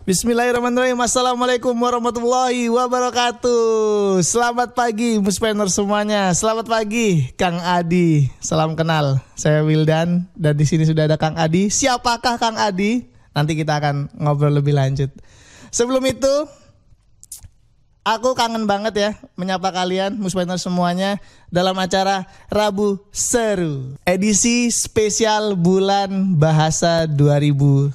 Bismillahirrahmanirrahim. Assalamualaikum warahmatullahi wabarakatuh. Selamat pagi Muspeners semuanya. Selamat pagi Kang Adi. Salam kenal. Saya Wildan dan di sini sudah ada Kang Adi. Siapakah Kang Adi? Nanti kita akan ngobrol lebih lanjut. Sebelum itu, aku kangen banget ya menyapa kalian Muspeners semuanya dalam acara Rabu Seru, edisi spesial bulan bahasa 2022.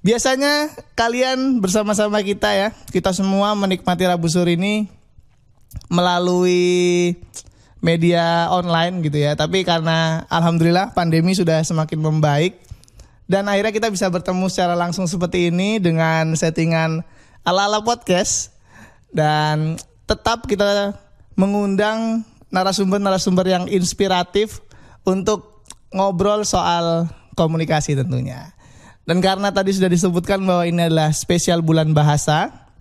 Biasanya kalian bersama-sama kita ya, kita semua menikmati Rabu Sur ini melalui media online gitu ya. Tapi karena alhamdulillah pandemi sudah semakin membaik dan akhirnya kita bisa bertemu secara langsung seperti ini dengan settingan ala-ala podcast. Dan tetap kita mengundang narasumber-narasumber yang inspiratif untuk ngobrol soal komunikasi tentunya. Dan karena tadi sudah disebutkan bahwa ini adalah spesial bulan bahasa,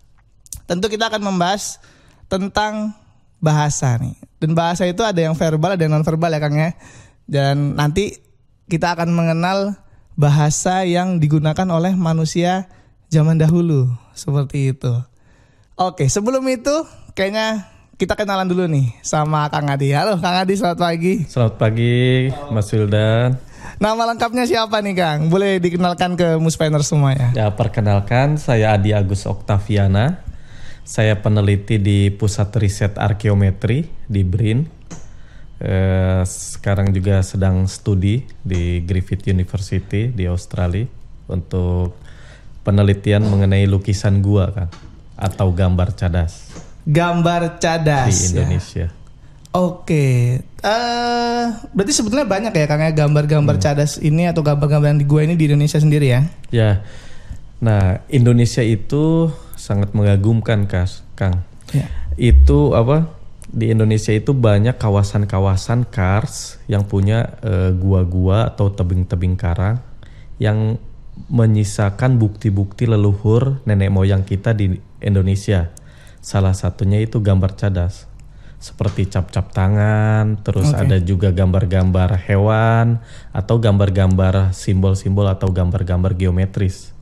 tentu kita akan membahas tentang bahasa nih. Dan bahasa itu ada yang verbal, ada yang non-verbal ya Kang ya. Dan nanti kita akan mengenal bahasa yang digunakan oleh manusia zaman dahulu, seperti itu. Oke, sebelum itu kayaknya kita kenalan dulu nih sama Kang Adi. Halo Kang Adi, selamat pagi. Selamat pagi Mas Wildan. Nama lengkapnya siapa nih Kang? Boleh dikenalkan ke Muspeners semuanya. Ya, perkenalkan saya Adi Agus Oktaviana. Saya peneliti di Pusat Riset Arkeometri di BRIN. Sekarang juga sedang studi di Griffith University di Australia untuk penelitian mengenai lukisan gua kan, atau gambar cadas. Gambar cadas di Indonesia. Ya. Oke, berarti sebetulnya banyak ya Kang ya gambar-gambar cadas ini atau gambar-gambar yang di gua ini di Indonesia sendiri ya? Ya, nah Indonesia itu sangat mengagumkan Kang. Ya. Itu apa? Di Indonesia itu banyak kawasan-kawasan kars yang punya gua-gua atau tebing-tebing karang yang menyisakan bukti-bukti leluhur nenek moyang kita di Indonesia. Salah satunya itu gambar cadas. Seperti cap-cap tangan, terus ada juga gambar-gambar hewan atau gambar-gambar simbol-simbol atau gambar-gambar geometris.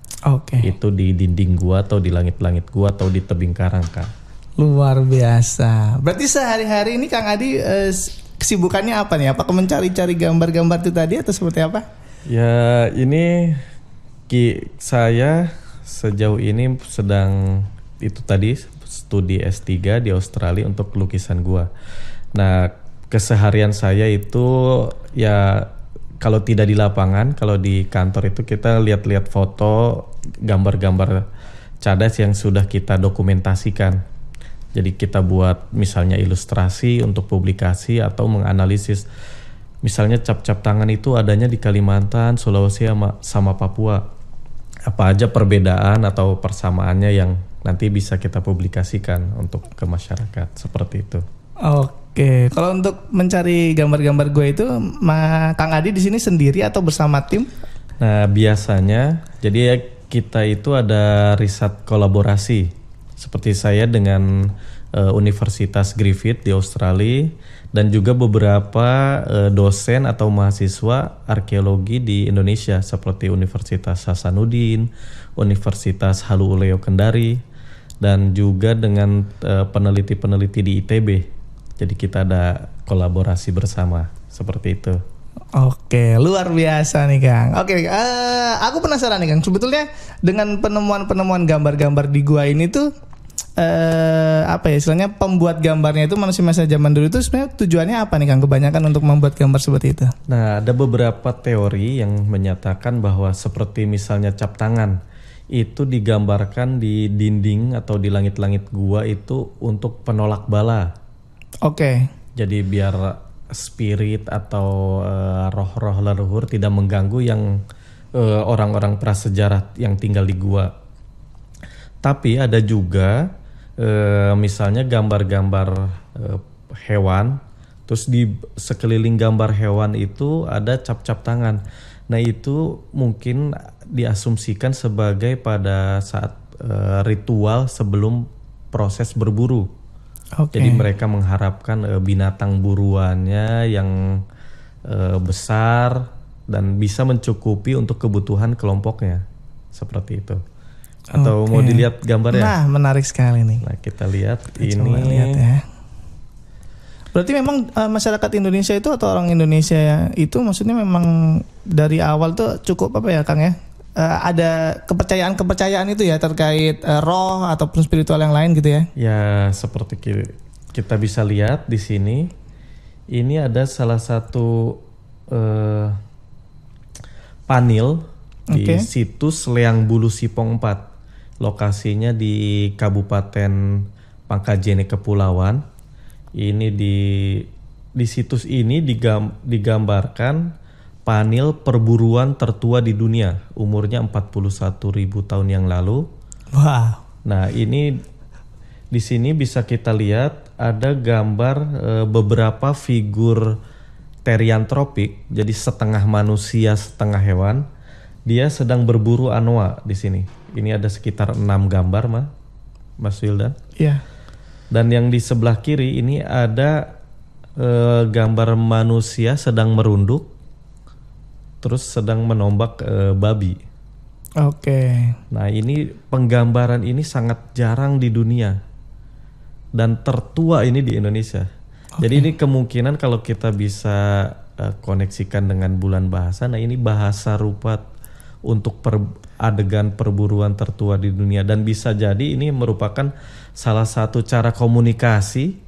Itu di dinding gua atau di langit-langit gua atau di tebing karang Kang. Luar biasa. Berarti sehari-hari ini Kang Adi kesibukannya apa nih? Apakah mencari-cari gambar-gambar itu tadi atau seperti apa? Ya, ini saya sejauh ini sedang itu tadi studi S3 di Australia untuk lukisan gua. Nah, keseharian saya itu ya kalau tidak di lapangan, kalau di kantor itu kita lihat-lihat foto, gambar-gambar cadas yang sudah kita dokumentasikan. Jadi kita buat misalnya ilustrasi untuk publikasi atau menganalisis. Misalnya cap-cap tangan itu adanya di Kalimantan, Sulawesi sama Papua. Apa aja perbedaan atau persamaannya yang nanti bisa kita publikasikan untuk ke masyarakat, seperti itu. Oke, kalau untuk mencari gambar-gambar gue itu, Kang Adi di sini sendiri atau bersama tim? Nah, biasanya jadi ya kita itu ada riset kolaborasi. Seperti saya dengan Universitas Griffith di Australia dan juga beberapa dosen atau mahasiswa arkeologi di Indonesia seperti Universitas Hasanuddin, Universitas Haluoleo Kendari, dan juga dengan peneliti-peneliti di ITB. Jadi kita ada kolaborasi bersama seperti itu. Oke, luar biasa nih Kang. Oke, aku penasaran nih Kang. Sebetulnya dengan penemuan-penemuan gambar-gambar di gua ini tuh apa ya istilahnya, pembuat gambarnya itu manusia zaman dulu itu sebenarnya tujuannya apa nih Kang? Kebanyakan untuk membuat gambar seperti itu. Nah, ada beberapa teori yang menyatakan bahwa seperti misalnya cap tangan itu digambarkan di dinding atau di langit-langit gua itu untuk penolak bala. Jadi biar spirit atau roh-roh leluhur tidak mengganggu yang orang-orang prasejarah yang tinggal di gua. Tapi ada juga misalnya gambar-gambar hewan, terus di sekeliling gambar hewan itu ada cap-cap tangan. Nah, itu mungkin diasumsikan sebagai pada saat ritual sebelum proses berburu. Jadi mereka mengharapkan binatang buruannya yang besar dan bisa mencukupi untuk kebutuhan kelompoknya. seperti itu. Atau mau dilihat gambarnya? Nah, menarik sekali nih. Nah, kita lihat Kita ini. coba lihat ya. Berarti memang masyarakat Indonesia itu atau orang Indonesia ya, itu maksudnya memang dari awal tuh cukup apa ya Kang ya? Ada kepercayaan itu ya terkait roh ataupun spiritual yang lain gitu ya? Ya, seperti kita bisa lihat di sini. Ini ada salah satu panel di situs Leang Bulu Sipong 4. Lokasinya di Kabupaten Pangkajene Kepulauan. Ini di situs ini digambarkan panel perburuan tertua di dunia, umurnya 41.000 tahun yang lalu. Wow. Nah, ini di sini bisa kita lihat ada gambar beberapa figur teriantropik, jadi setengah manusia, setengah hewan. Dia sedang berburu anoa di sini. Ini ada sekitar 6 gambar, Mas Wildan. Iya. Dan yang di sebelah kiri ini ada gambar manusia sedang merunduk, terus sedang menombak babi. Oke. Nah, ini penggambaran ini sangat jarang di dunia dan tertua ini di Indonesia. Jadi ini kemungkinan kalau kita bisa koneksikan dengan bulan bahasa, nah ini bahasa rupa untuk adegan perburuan tertua di dunia, dan bisa jadi ini merupakan salah satu cara komunikasi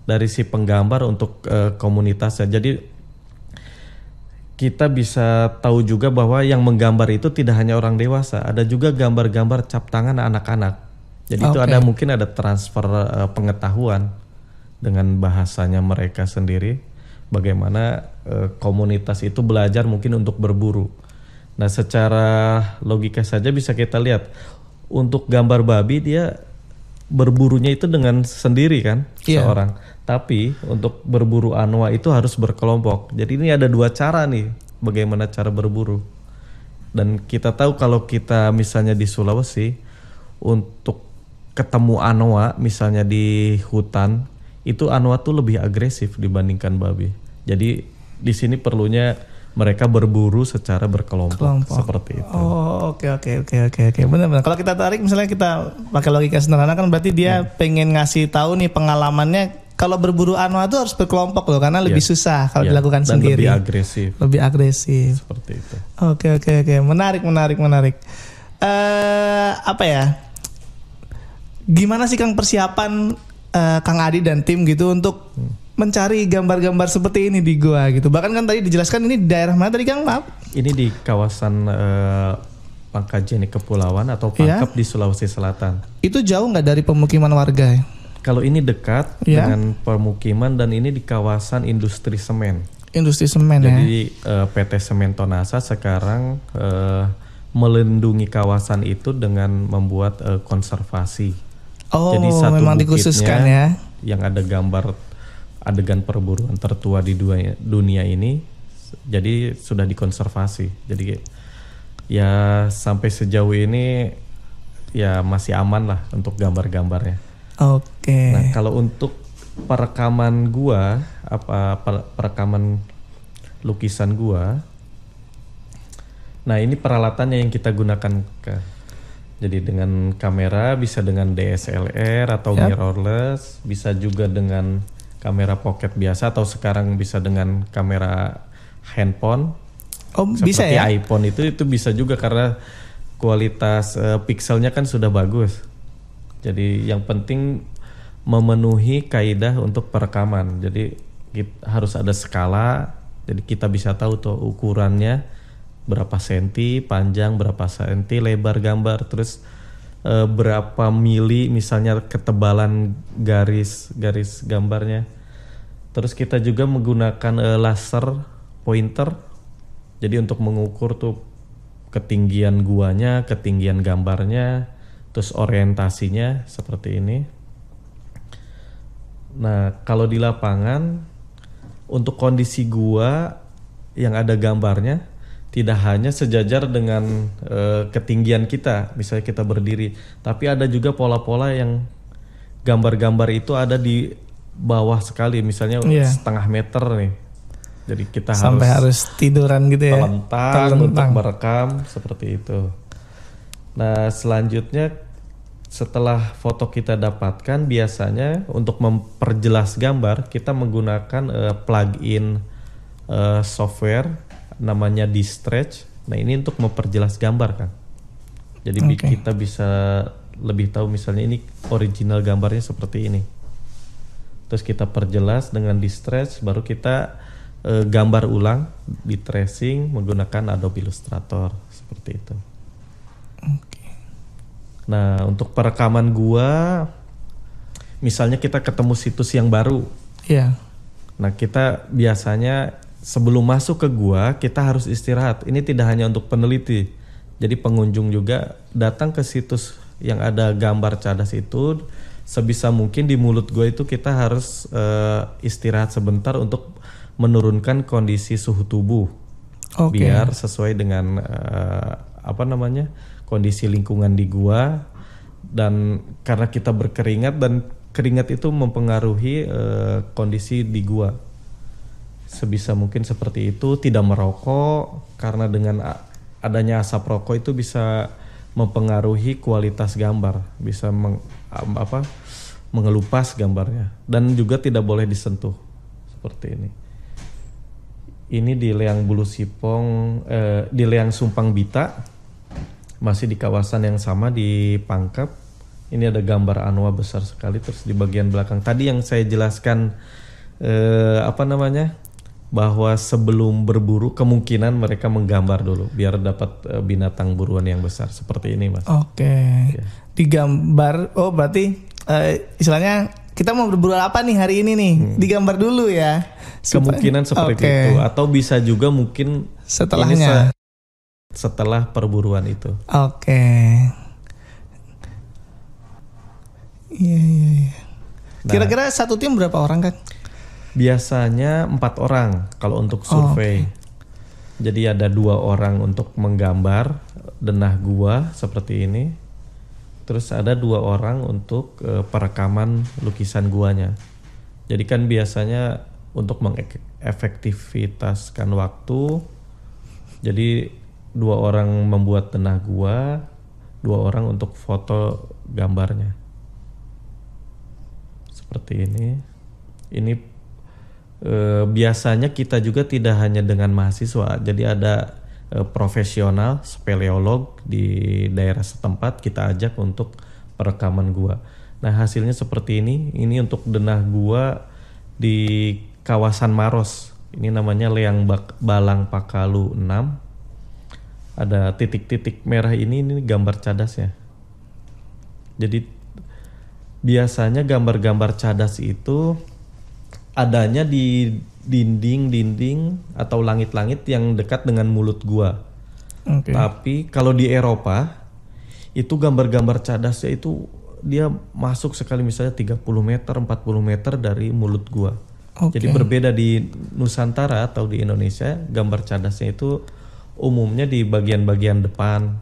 dari si penggambar untuk komunitasnya. Jadi kita bisa tahu juga bahwa yang menggambar itu tidak hanya orang dewasa, ada juga gambar-gambar cap tangan anak-anak. Jadi itu mungkin ada transfer pengetahuan dengan bahasanya mereka sendiri, bagaimana komunitas itu belajar mungkin untuk berburu. Nah, secara logika saja bisa kita lihat untuk gambar babi dia berburunya itu dengan sendiri kan, seorang. Tapi untuk berburu anoa itu harus berkelompok. Jadi ini ada 2 cara nih bagaimana cara berburu. Dan kita tahu kalau kita misalnya di Sulawesi untuk ketemu anoa misalnya di hutan, itu anoa tuh lebih agresif dibandingkan babi. Jadi di sini perlunya mereka berburu secara berkelompok seperti itu. Oh, oke. Benar-benar. Kalau kita tarik misalnya kita pakai logika sederhana kan berarti dia pengen ngasih tahu nih pengalamannya kalau berburu anoa itu harus berkelompok loh, karena lebih susah kalau dilakukan dan sendiri. Lebih agresif. Seperti itu. Oke. Menarik. Apa ya? Gimana sih Kang persiapan Kang Adi dan tim gitu untuk mencari gambar-gambar seperti ini di gua gitu. Bahkan kan tadi dijelaskan ini di daerah mana tadi Kang? Maaf. Ini di kawasan Pangkajene Kepulauan atau Pangkep di Sulawesi Selatan. Itu jauh nggak dari pemukiman warga? Kalau ini dekat dengan permukiman dan ini di kawasan industri semen. Industri semen. Jadi PT Semen Tonasa sekarang melindungi kawasan itu dengan membuat konservasi. Jadi satu memang dikhususkan ya. Yang ada gambar adegan perburuan tertua di dunia ini, jadi sudah dikonservasi. Jadi ya sampai sejauh ini ya masih aman lah untuk gambar-gambarnya. Nah, kalau untuk perekaman gua, perekaman lukisan gua, nah ini peralatannya yang kita gunakan jadi dengan kamera, bisa dengan DSLR atau mirrorless, bisa juga dengan kamera pocket biasa, atau sekarang bisa dengan kamera handphone. Bisa ya? iPhone itu bisa juga karena kualitas pikselnya kan sudah bagus. Jadi yang penting memenuhi kaidah untuk perekaman. Jadi harus ada skala, jadi kita bisa tahu tuh ukurannya berapa senti panjang, berapa senti lebar gambar, terus berapa mili misalnya ketebalan garis gambarnya. Terus kita juga menggunakan laser pointer, jadi untuk mengukur tuh ketinggian guanya, ketinggian gambarnya, terus orientasinya seperti ini. Nah, kalau di lapangan untuk kondisi gua yang ada gambarnya tidak hanya sejajar dengan ketinggian kita, misalnya kita berdiri, tapi ada juga pola-pola yang gambar-gambar itu ada di bawah sekali, misalnya setengah meter nih. Jadi kita sampai harus tiduran gitu ya. Telentang untuk merekam seperti itu. Nah, selanjutnya setelah foto kita dapatkan, biasanya untuk memperjelas gambar kita menggunakan plugin software namanya Distretch. Nah, ini untuk memperjelas gambar kan. Jadi kita bisa lebih tahu misalnya ini original gambarnya seperti ini. Terus kita perjelas dengan Distretch, baru kita gambar ulang di tracing menggunakan Adobe Illustrator seperti itu. Nah, untuk perekaman gua, misalnya kita ketemu situs yang baru. Iya. Nah, kita biasanya sebelum masuk ke gua, kita harus istirahat. Ini tidak hanya untuk peneliti. Jadi pengunjung juga datang ke situs yang ada gambar cadas itu, sebisa mungkin di mulut gua itu kita harus istirahat sebentar untuk menurunkan kondisi suhu tubuh. Biar sesuai dengan kondisi lingkungan di gua. Dan karena kita berkeringat dan keringat itu mempengaruhi kondisi di gua. Sebisa mungkin seperti itu, tidak merokok karena dengan adanya asap rokok itu bisa mempengaruhi kualitas gambar, bisa mengelupas gambarnya, dan juga tidak boleh disentuh seperti ini. Ini di Leang Bulu Sipong, di Leang Sumpang Bita. Masih di kawasan yang sama di Pangkep. Ini ada gambar anoa besar sekali. Terus di bagian belakang tadi yang saya jelaskan bahwa sebelum berburu kemungkinan mereka menggambar dulu biar dapat binatang buruan yang besar seperti ini, Mas. Ya. Digambar. Oh, berarti istilahnya kita mau berburu apa nih hari ini nih? Digambar dulu ya. Kemungkinan seperti itu, atau bisa juga mungkin setelahnya. Setelah perburuan itu. Iya. Kira-kira satu tim berapa orang, Kang? Biasanya 4 orang kalau untuk survei. Jadi ada 2 orang untuk menggambar denah gua seperti ini. Terus ada 2 orang untuk perekaman lukisan guanya. Jadi kan biasanya untuk mengefektivitaskan waktu, jadi 2 orang membuat denah gua, 2 orang untuk foto gambarnya. Seperti ini. Ini biasanya kita juga tidak hanya dengan mahasiswa, jadi ada profesional speleolog di daerah setempat kita ajak untuk perekaman gua. Nah, hasilnya seperti ini. Ini untuk denah gua di kawasan Maros. Ini namanya Leang Balang Pakalu 6. Ada titik-titik merah ini gambar cadasnya. Jadi biasanya gambar-gambar cadas itu adanya di dinding-dinding atau langit-langit yang dekat dengan mulut gua. Tapi kalau di Eropa itu gambar-gambar cadasnya itu dia masuk sekali, misalnya 30 meter, 40 meter dari mulut gua. Jadi berbeda di Nusantara atau di Indonesia, gambar cadasnya itu umumnya di bagian-bagian depan,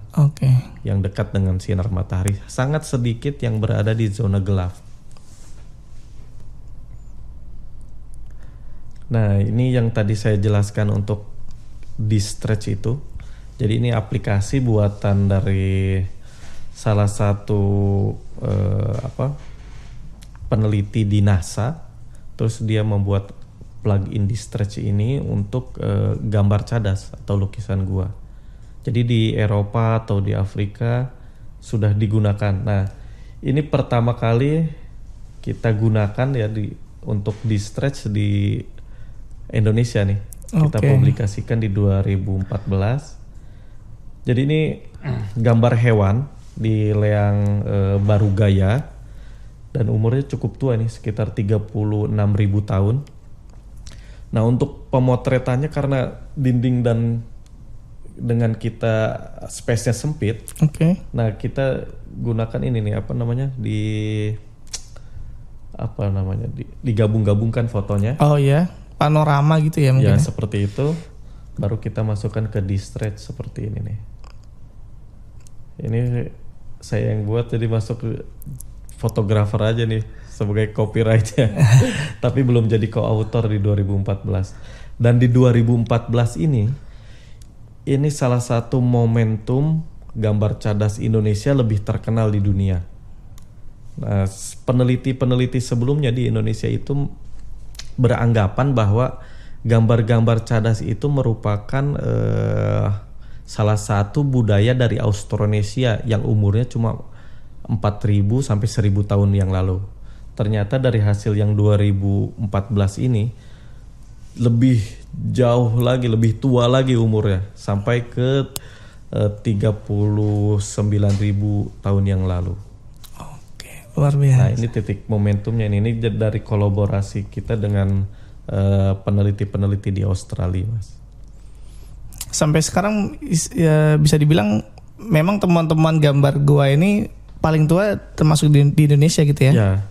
yang dekat dengan sinar matahari. Sangat sedikit yang berada di zona gelap. Nah, ini yang tadi saya jelaskan untuk Distretch itu. Jadi ini aplikasi buatan dari salah satu peneliti di NASA. Terus dia membuat plugin Distretch ini untuk gambar cadas atau lukisan gua. Jadi di Eropa atau di Afrika sudah digunakan. Nah, ini pertama kali kita gunakan ya untuk Distretch di Indonesia nih. Kita publikasikan di 2014. Jadi ini gambar hewan di Leang Barugaya dan umurnya cukup tua nih, sekitar 36.000 tahun. Nah, untuk pemotretannya karena dinding dan dengan kita space-nya sempit, nah kita gunakan ini nih digabung-gabungkan fotonya. Panorama gitu ya mungkin. Ya, seperti itu. Baru kita masukkan ke Distretch seperti ini nih. Ini saya yang buat, jadi masuk fotografer aja nih sebagai copyright-nya. Tapi belum jadi co-author di 2014. Dan di 2014 ini salah satu momentum gambar cadas Indonesia lebih terkenal di dunia. Nah, peneliti-peneliti sebelumnya di Indonesia itu beranggapan bahwa gambar-gambar cadas itu merupakan salah satu budaya dari Austronesia yang umurnya cuma 4.000 sampai 1.000 tahun yang lalu. Ternyata dari hasil yang 2014 ini lebih jauh lagi, lebih tua lagi umurnya, sampai ke 39.000 tahun yang lalu. Oke, luar biasa. Nah, ini titik momentumnya ini dari kolaborasi kita dengan peneliti-peneliti di Australia, Mas. Sampai sekarang ya, bisa dibilang memang teman-teman gambar gua ini paling tua termasuk di Indonesia gitu ya. Ya.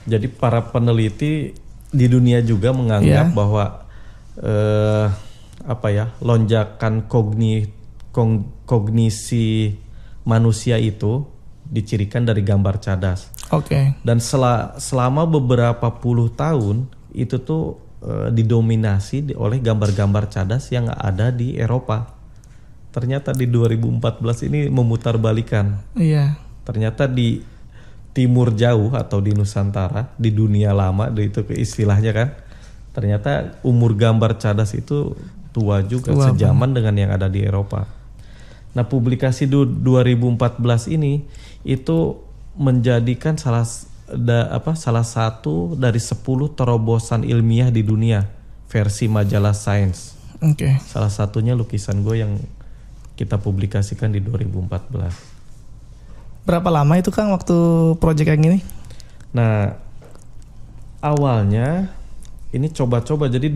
Jadi para peneliti di dunia juga menganggap bahwa lonjakan kognisi manusia itu dicirikan dari gambar cadas. Oke. Dan selama beberapa puluh tahun itu tuh didominasi oleh gambar-gambar cadas yang ada di Eropa. Ternyata di 2014 ini memutarbalikan. Iya. Ternyata di Timur Jauh atau di Nusantara, di dunia lama, itu istilahnya kan, ternyata umur gambar cadas itu tua juga, sejaman dengan yang ada di Eropa. Nah, publikasi 2014 ini itu menjadikan salah satu dari 10 terobosan ilmiah di dunia versi majalah Science. Oke. Salah satunya lukisan gue yang kita publikasikan di 2014. Berapa lama itu Kang waktu proyek yang ini? Nah, awalnya ini coba-coba. Jadi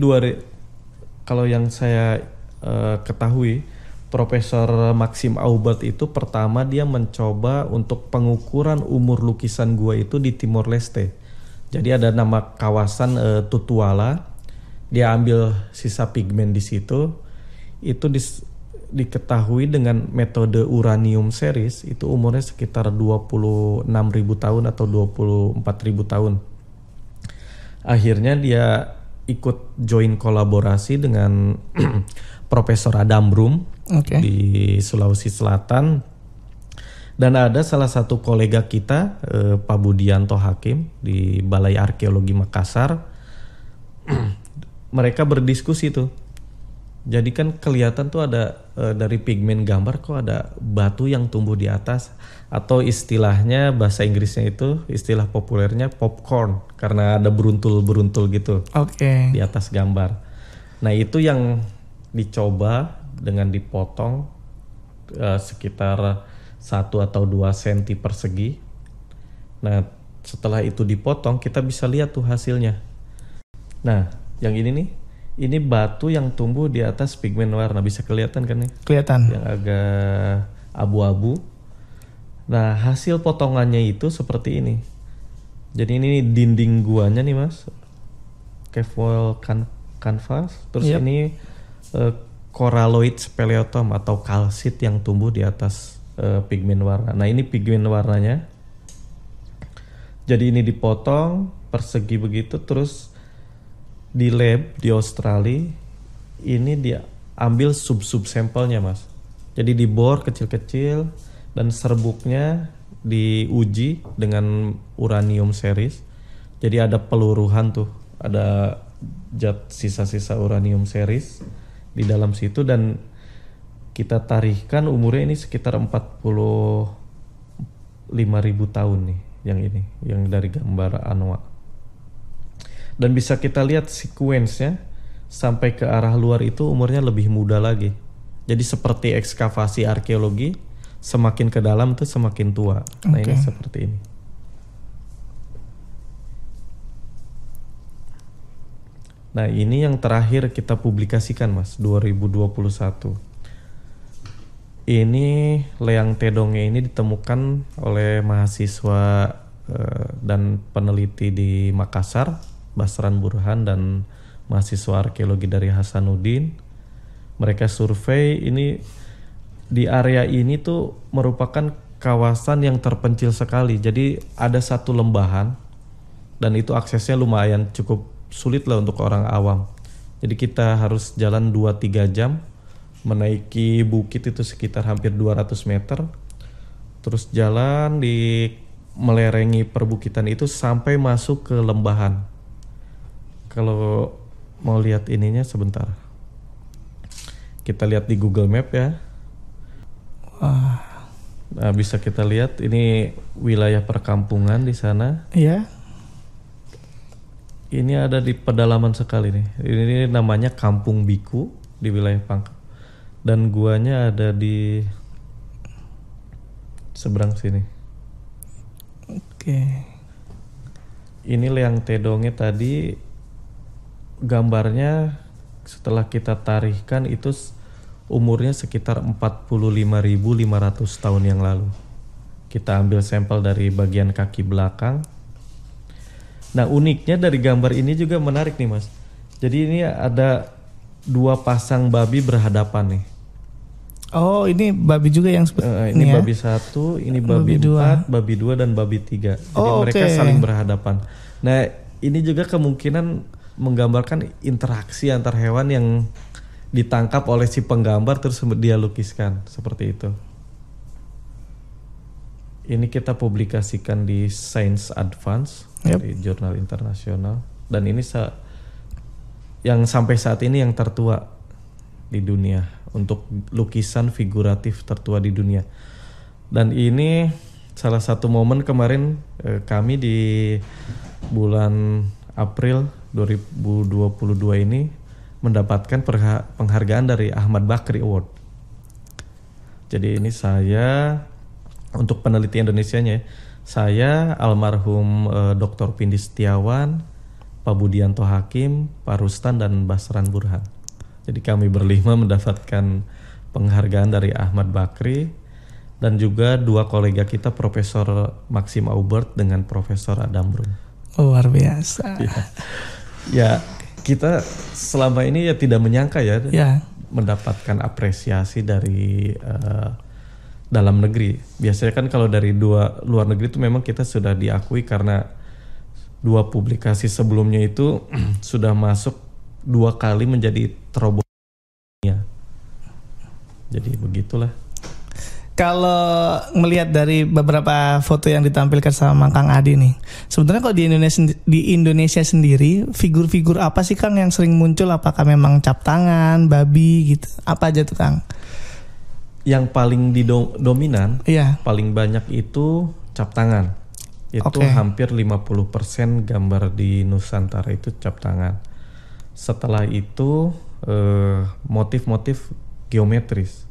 kalau yang saya ketahui, Profesor Maxim Aubert itu pertama dia mencoba untuk pengukuran umur lukisan gua itu di Timor Leste. Jadi ada nama kawasan Tutuala. Dia ambil sisa pigmen di situ. Itu diketahui dengan metode uranium series itu umurnya sekitar 26.000 tahun atau 24.000 tahun. Akhirnya dia ikut join kolaborasi dengan Profesor Adam Broom di Sulawesi Selatan, dan ada salah satu kolega kita Pak Budianto Hakim di Balai Arkeologi Makassar. Mereka berdiskusi tuh. Jadi kan kelihatan tuh ada dari pigmen gambar kok ada batu yang tumbuh di atas, atau istilahnya bahasa Inggrisnya itu istilah populernya popcorn karena ada beruntul-beruntul gitu di atas gambar. Nah, itu yang dicoba dengan dipotong sekitar 1 atau 2 cm persegi. Nah, setelah itu dipotong kita bisa lihat tuh hasilnya. Nah, yang ini nih, ini batu yang tumbuh di atas pigmen warna, bisa kelihatan kan nih? Kelihatan. Yang agak abu-abu. Nah, hasil potongannya itu seperti ini. Jadi ini dinding guanya nih Mas, Cave canvas. Terus ini coralloid speleotom atau kalsit yang tumbuh di atas pigmen warna. Nah, ini pigmen warnanya. Jadi ini dipotong persegi begitu, terus di lab di Australia ini dia ambil sub sampelnya Mas. Jadi dibor kecil-kecil dan serbuknya diuji dengan uranium series. Jadi ada peluruhan tuh, ada zat sisa-sisa uranium series di dalam situ, dan kita tarihkan umurnya ini sekitar 45.000 tahun nih yang dari gambar ANOA. Dan bisa kita lihat sequence-nya sampai ke arah luar itu umurnya lebih muda lagi. Jadi seperti ekskavasi arkeologi, semakin ke dalam tuh semakin tua. Nah, ini seperti ini. Nah, ini yang terakhir kita publikasikan Mas, 2021. Ini leang tedongnya ini ditemukan oleh mahasiswa dan peneliti di Makassar, Basran Burhan, dan mahasiswa arkeologi dari Hasanuddin. Mereka survei ini, di area ini tuh merupakan kawasan yang terpencil sekali. Jadi ada satu lembahan dan itu aksesnya lumayan cukup sulit lah untuk orang awam. Jadi kita harus jalan 2-3 jam menaiki bukit itu sekitar hampir 200 meter, terus jalan di melerengi perbukitan itu sampai masuk ke lembahan. Kalau mau lihat ininya sebentar, kita lihat di Google Map ya. Nah, bisa kita lihat ini wilayah perkampungan di sana. Iya. Ini ada di pedalaman sekali nih. Ini namanya Kampung Biku di wilayah Pangkep. Dan guanya ada di seberang sini. Oke. Ini Leang Tedongnya tadi, gambarnya setelah kita tarihkan itu umurnya sekitar 45.500 tahun yang lalu. Kita ambil sampel dari bagian kaki belakang. Nah, uniknya dari gambar ini juga menarik nih Mas. Jadi ini ada 2 pasang babi berhadapan nih. Oh, ini babi juga yang ini ya? Babi 1, ini babi 4, babi 2 dan babi 3. Jadi mereka saling berhadapan. Nah, ini juga kemungkinan menggambarkan interaksi antar hewan yang ditangkap oleh si penggambar terus dia lukiskan seperti itu. Ini kita publikasikan di Science Advance dari jurnal internasional, dan ini yang sampai saat ini yang tertua di dunia untuk lukisan figuratif tertua di dunia. Dan ini salah satu momen kemarin kami di bulan April 2022 ini mendapatkan penghargaan dari Ahmad Bakri Award. Jadi ini saya untuk peneliti Indonesianya, saya almarhum Dr. Pindi Setiawan, Pak Budianto Hakim, Pak Rustan dan Basran Burhan. Jadi kami berlima mendapatkan penghargaan dari Ahmad Bakri, dan juga 2 kolega kita, Profesor Maxim Aubert dengan Profesor Adam Brum. Luar biasa. Ya, kita selama ini ya tidak menyangka ya. Mendapatkan apresiasi dari dalam negeri. Biasanya kan kalau dari luar negeri itu memang kita sudah diakui karena 2 publikasi sebelumnya itu sudah masuk 2 kali menjadi terobosan dunia. Jadi begitulah. Kalau melihat dari beberapa foto yang ditampilkan sama Kang Adi nih, sebenarnya kalau di Indonesia sendiri, figur-figur apa sih Kang yang sering muncul? Apakah memang cap tangan, babi gitu? Apa aja tuh Kang? Yang paling dominan, paling banyak itu cap tangan. Itu hampir 50% gambar di Nusantara itu cap tangan. Setelah itu motif-motif geometris.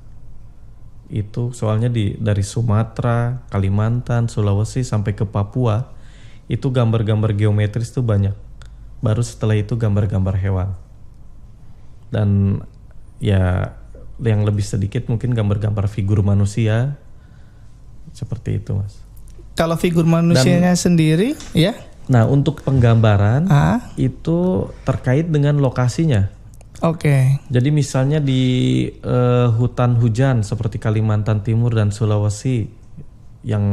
Itu soalnya dari Sumatera, Kalimantan, Sulawesi sampai ke Papua, itu gambar-gambar geometris itu banyak. Baru setelah itu gambar-gambar hewan. Dan ya yang lebih sedikit mungkin gambar-gambar figur manusia. Seperti itu Mas. Kalau figur manusianya sendiri ya? Nah, untuk penggambaran itu terkait dengan lokasinya. Jadi misalnya di hutan hujan seperti Kalimantan Timur dan Sulawesi yang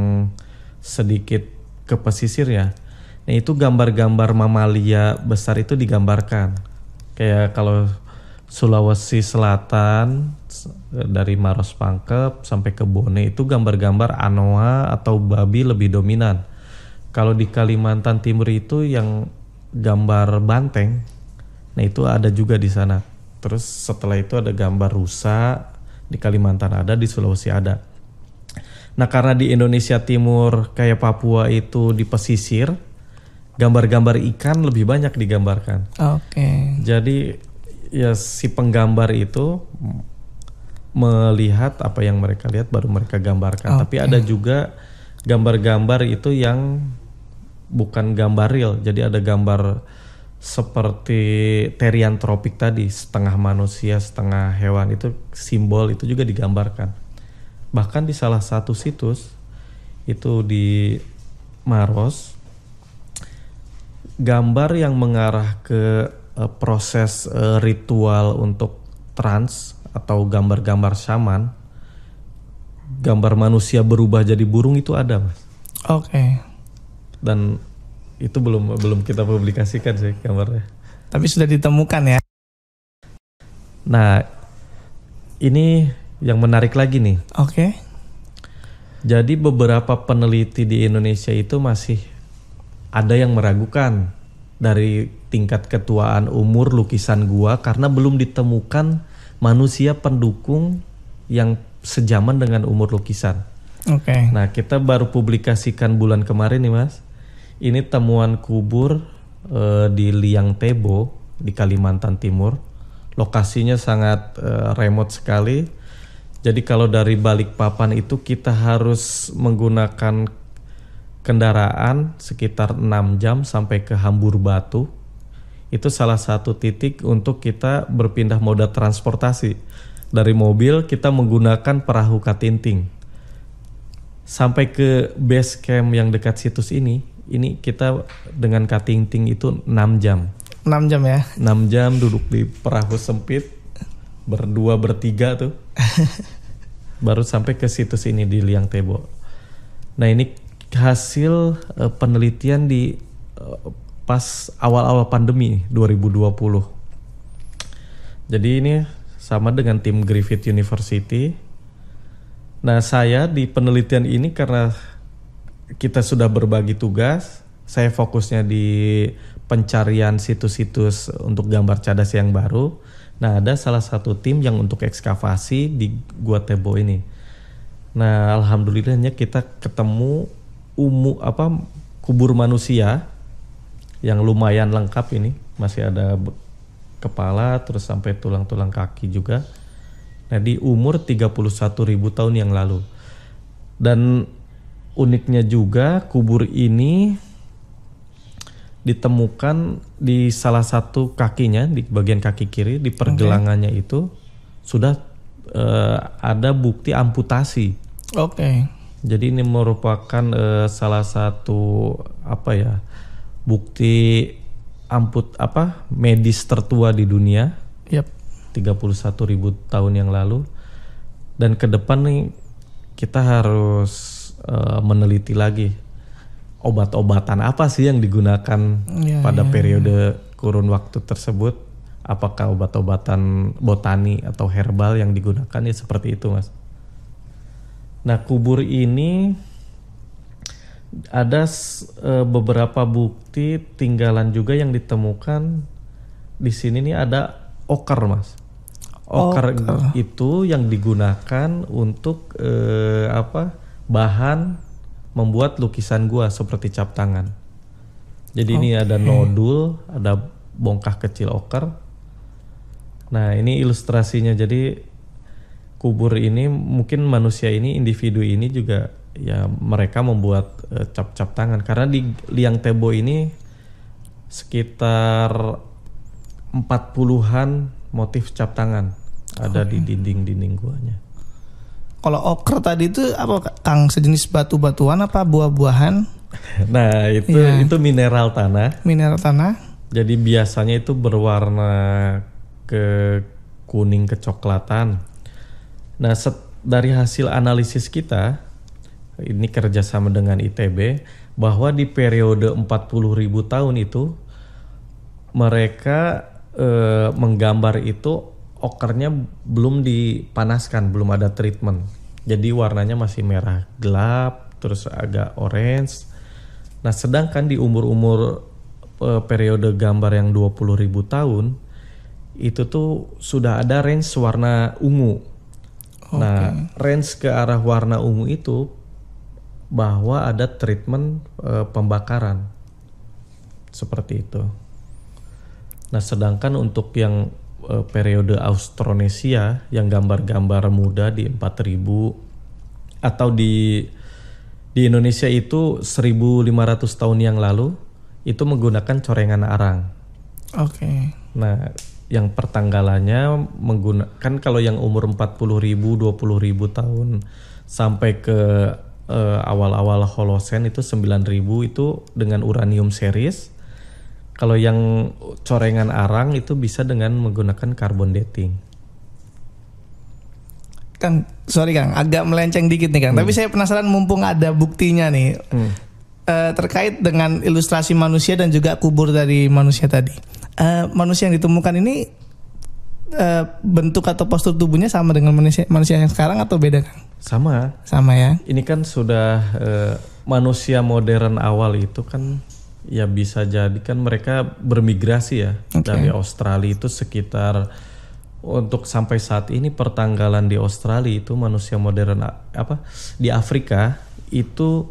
sedikit ke pesisir ya. Nah, itu gambar-gambar mamalia besar itu digambarkan. Kayak kalau Sulawesi Selatan dari Maros Pangkep sampai ke Bone itu gambar-gambar anoa atau babi lebih dominan. Kalau di Kalimantan Timur itu yang gambar banteng, nah itu ada juga di sana. Terus setelah itu ada gambar rusa, di Kalimantan ada, di Sulawesi ada. Nah, karena di Indonesia Timur kayak Papua itu di pesisir, gambar-gambar ikan lebih banyak digambarkan. Jadi ya si penggambar itu melihat apa yang mereka lihat baru mereka gambarkan. Tapi ada juga gambar-gambar itu yang bukan gambar real. Jadi ada gambar seperti terian tropik tadi, setengah manusia setengah hewan, itu simbol itu juga digambarkan. Bahkan di salah satu situs itu di Maros, gambar yang mengarah ke proses ritual untuk trans atau gambar-gambar syaman, gambar manusia berubah jadi burung itu ada Mas. Dan itu belum kita publikasikan sih gambarnya. Tapi sudah ditemukan ya. Nah, ini yang menarik lagi nih. Oke. Jadi beberapa peneliti di Indonesia itu masih ada yang meragukan dari tingkat ketuaan umur lukisan gua karena belum ditemukan manusia pendukung yang sejaman dengan umur lukisan. Oke. Nah, kita baru publikasikan bulan kemarin nih, Mas. Ini temuan kubur di Liang Tebo di Kalimantan Timur. Lokasinya sangat remote sekali. Jadi kalau dari Balikpapan itu kita harus menggunakan kendaraan sekitar 6 jam sampai ke Hambur Batu. Itu salah satu titik untuk kita berpindah moda transportasi. Dari mobil kita menggunakan perahu katinting. Sampai ke base camp yang dekat situs ini kita dengan katinting itu 6 jam. 6 jam ya? 6 jam duduk di perahu sempit, berdua bertiga tuh. Baru sampai ke situs ini di Liang Tebo. Nah, ini hasil penelitian di pas awal-awal pandemi 2020. Jadi ini sama dengan tim Griffith University. Nah, saya di penelitian ini karena kita sudah berbagi tugas, saya fokusnya di pencarian situs-situs untuk gambar cadas yang baru. Nah, ada salah satu tim yang untuk ekskavasi di Gua Tebo ini. Nah, alhamdulillahnya kita ketemu kubur manusia yang lumayan lengkap ini, masih ada kepala terus sampai tulang-tulang kaki juga. Nah, di umur 31.000 tahun yang lalu. Dan uniknya juga kubur ini ditemukan di salah satu kakinya, di bagian kaki kiri, di pergelangannya itu sudah ada bukti amputasi. Oke. Jadi ini merupakan salah satu bukti medis tertua di dunia. Yap. 31.000 tahun yang lalu. Dan ke depan nih kita harus meneliti lagi obat-obatan apa sih yang digunakan pada periode kurun waktu tersebut. Apakah obat-obatan botani atau herbal yang digunakan, ya seperti itu, Mas. Nah, kubur ini ada beberapa bukti tinggalan juga yang ditemukan di sini nih. Ada oker, Mas. Oker itu yang digunakan untuk bahan membuat lukisan gua seperti cap tangan. Jadi ini ada nodul, ada bongkah kecil oker. Nah, ini ilustrasinya. Jadi kubur ini mungkin manusia ini, individu ini juga ya mereka membuat cap-cap tangan, karena di Liang Tebo ini sekitar 40-an motif cap tangan ada di dinding-dinding guanya. Kalau oker tadi itu apa, Kang? Sejenis batu-batuan apa buah-buahan? Nah, itu mineral tanah. Mineral tanah. Jadi biasanya itu berwarna ke kuning kecoklatan. Nah, dari hasil analisis kita, ini kerjasama dengan ITB, bahwa di periode 40.000 tahun itu mereka menggambar itu okernya belum dipanaskan, belum ada treatment. Jadi warnanya masih merah gelap, terus agak orange. Nah, sedangkan di umur-umur periode gambar yang 20.000 tahun itu tuh sudah ada range warna ungu. Nah, range ke arah warna ungu itu bahwa ada treatment pembakaran. Seperti itu. Nah, sedangkan untuk yang periode Austronesia yang gambar-gambar muda di 4.000 atau di Indonesia itu 1.500 tahun yang lalu itu menggunakan corengan arang. Oke. Nah, yang pertanggalannya menggunakan, kalau yang umur 40.000, 20.000 tahun sampai ke awal-awal Holosen itu 9.000 itu dengan uranium series. Kalau yang corengan arang itu bisa dengan menggunakan carbon dating. Kang, sorry Kang, agak melenceng dikit nih Kang. Tapi saya penasaran, mumpung ada buktinya nih, terkait dengan ilustrasi manusia dan juga kubur dari manusia tadi. Manusia yang ditemukan ini bentuk atau postur tubuhnya sama dengan manusia yang sekarang atau beda, Kang? Sama ya. Ini kan sudah manusia modern awal itu kan ya bisa jadi kan mereka bermigrasi ya dari Australia itu sekitar, untuk sampai saat ini pertanggalan di Australia itu manusia modern di Afrika itu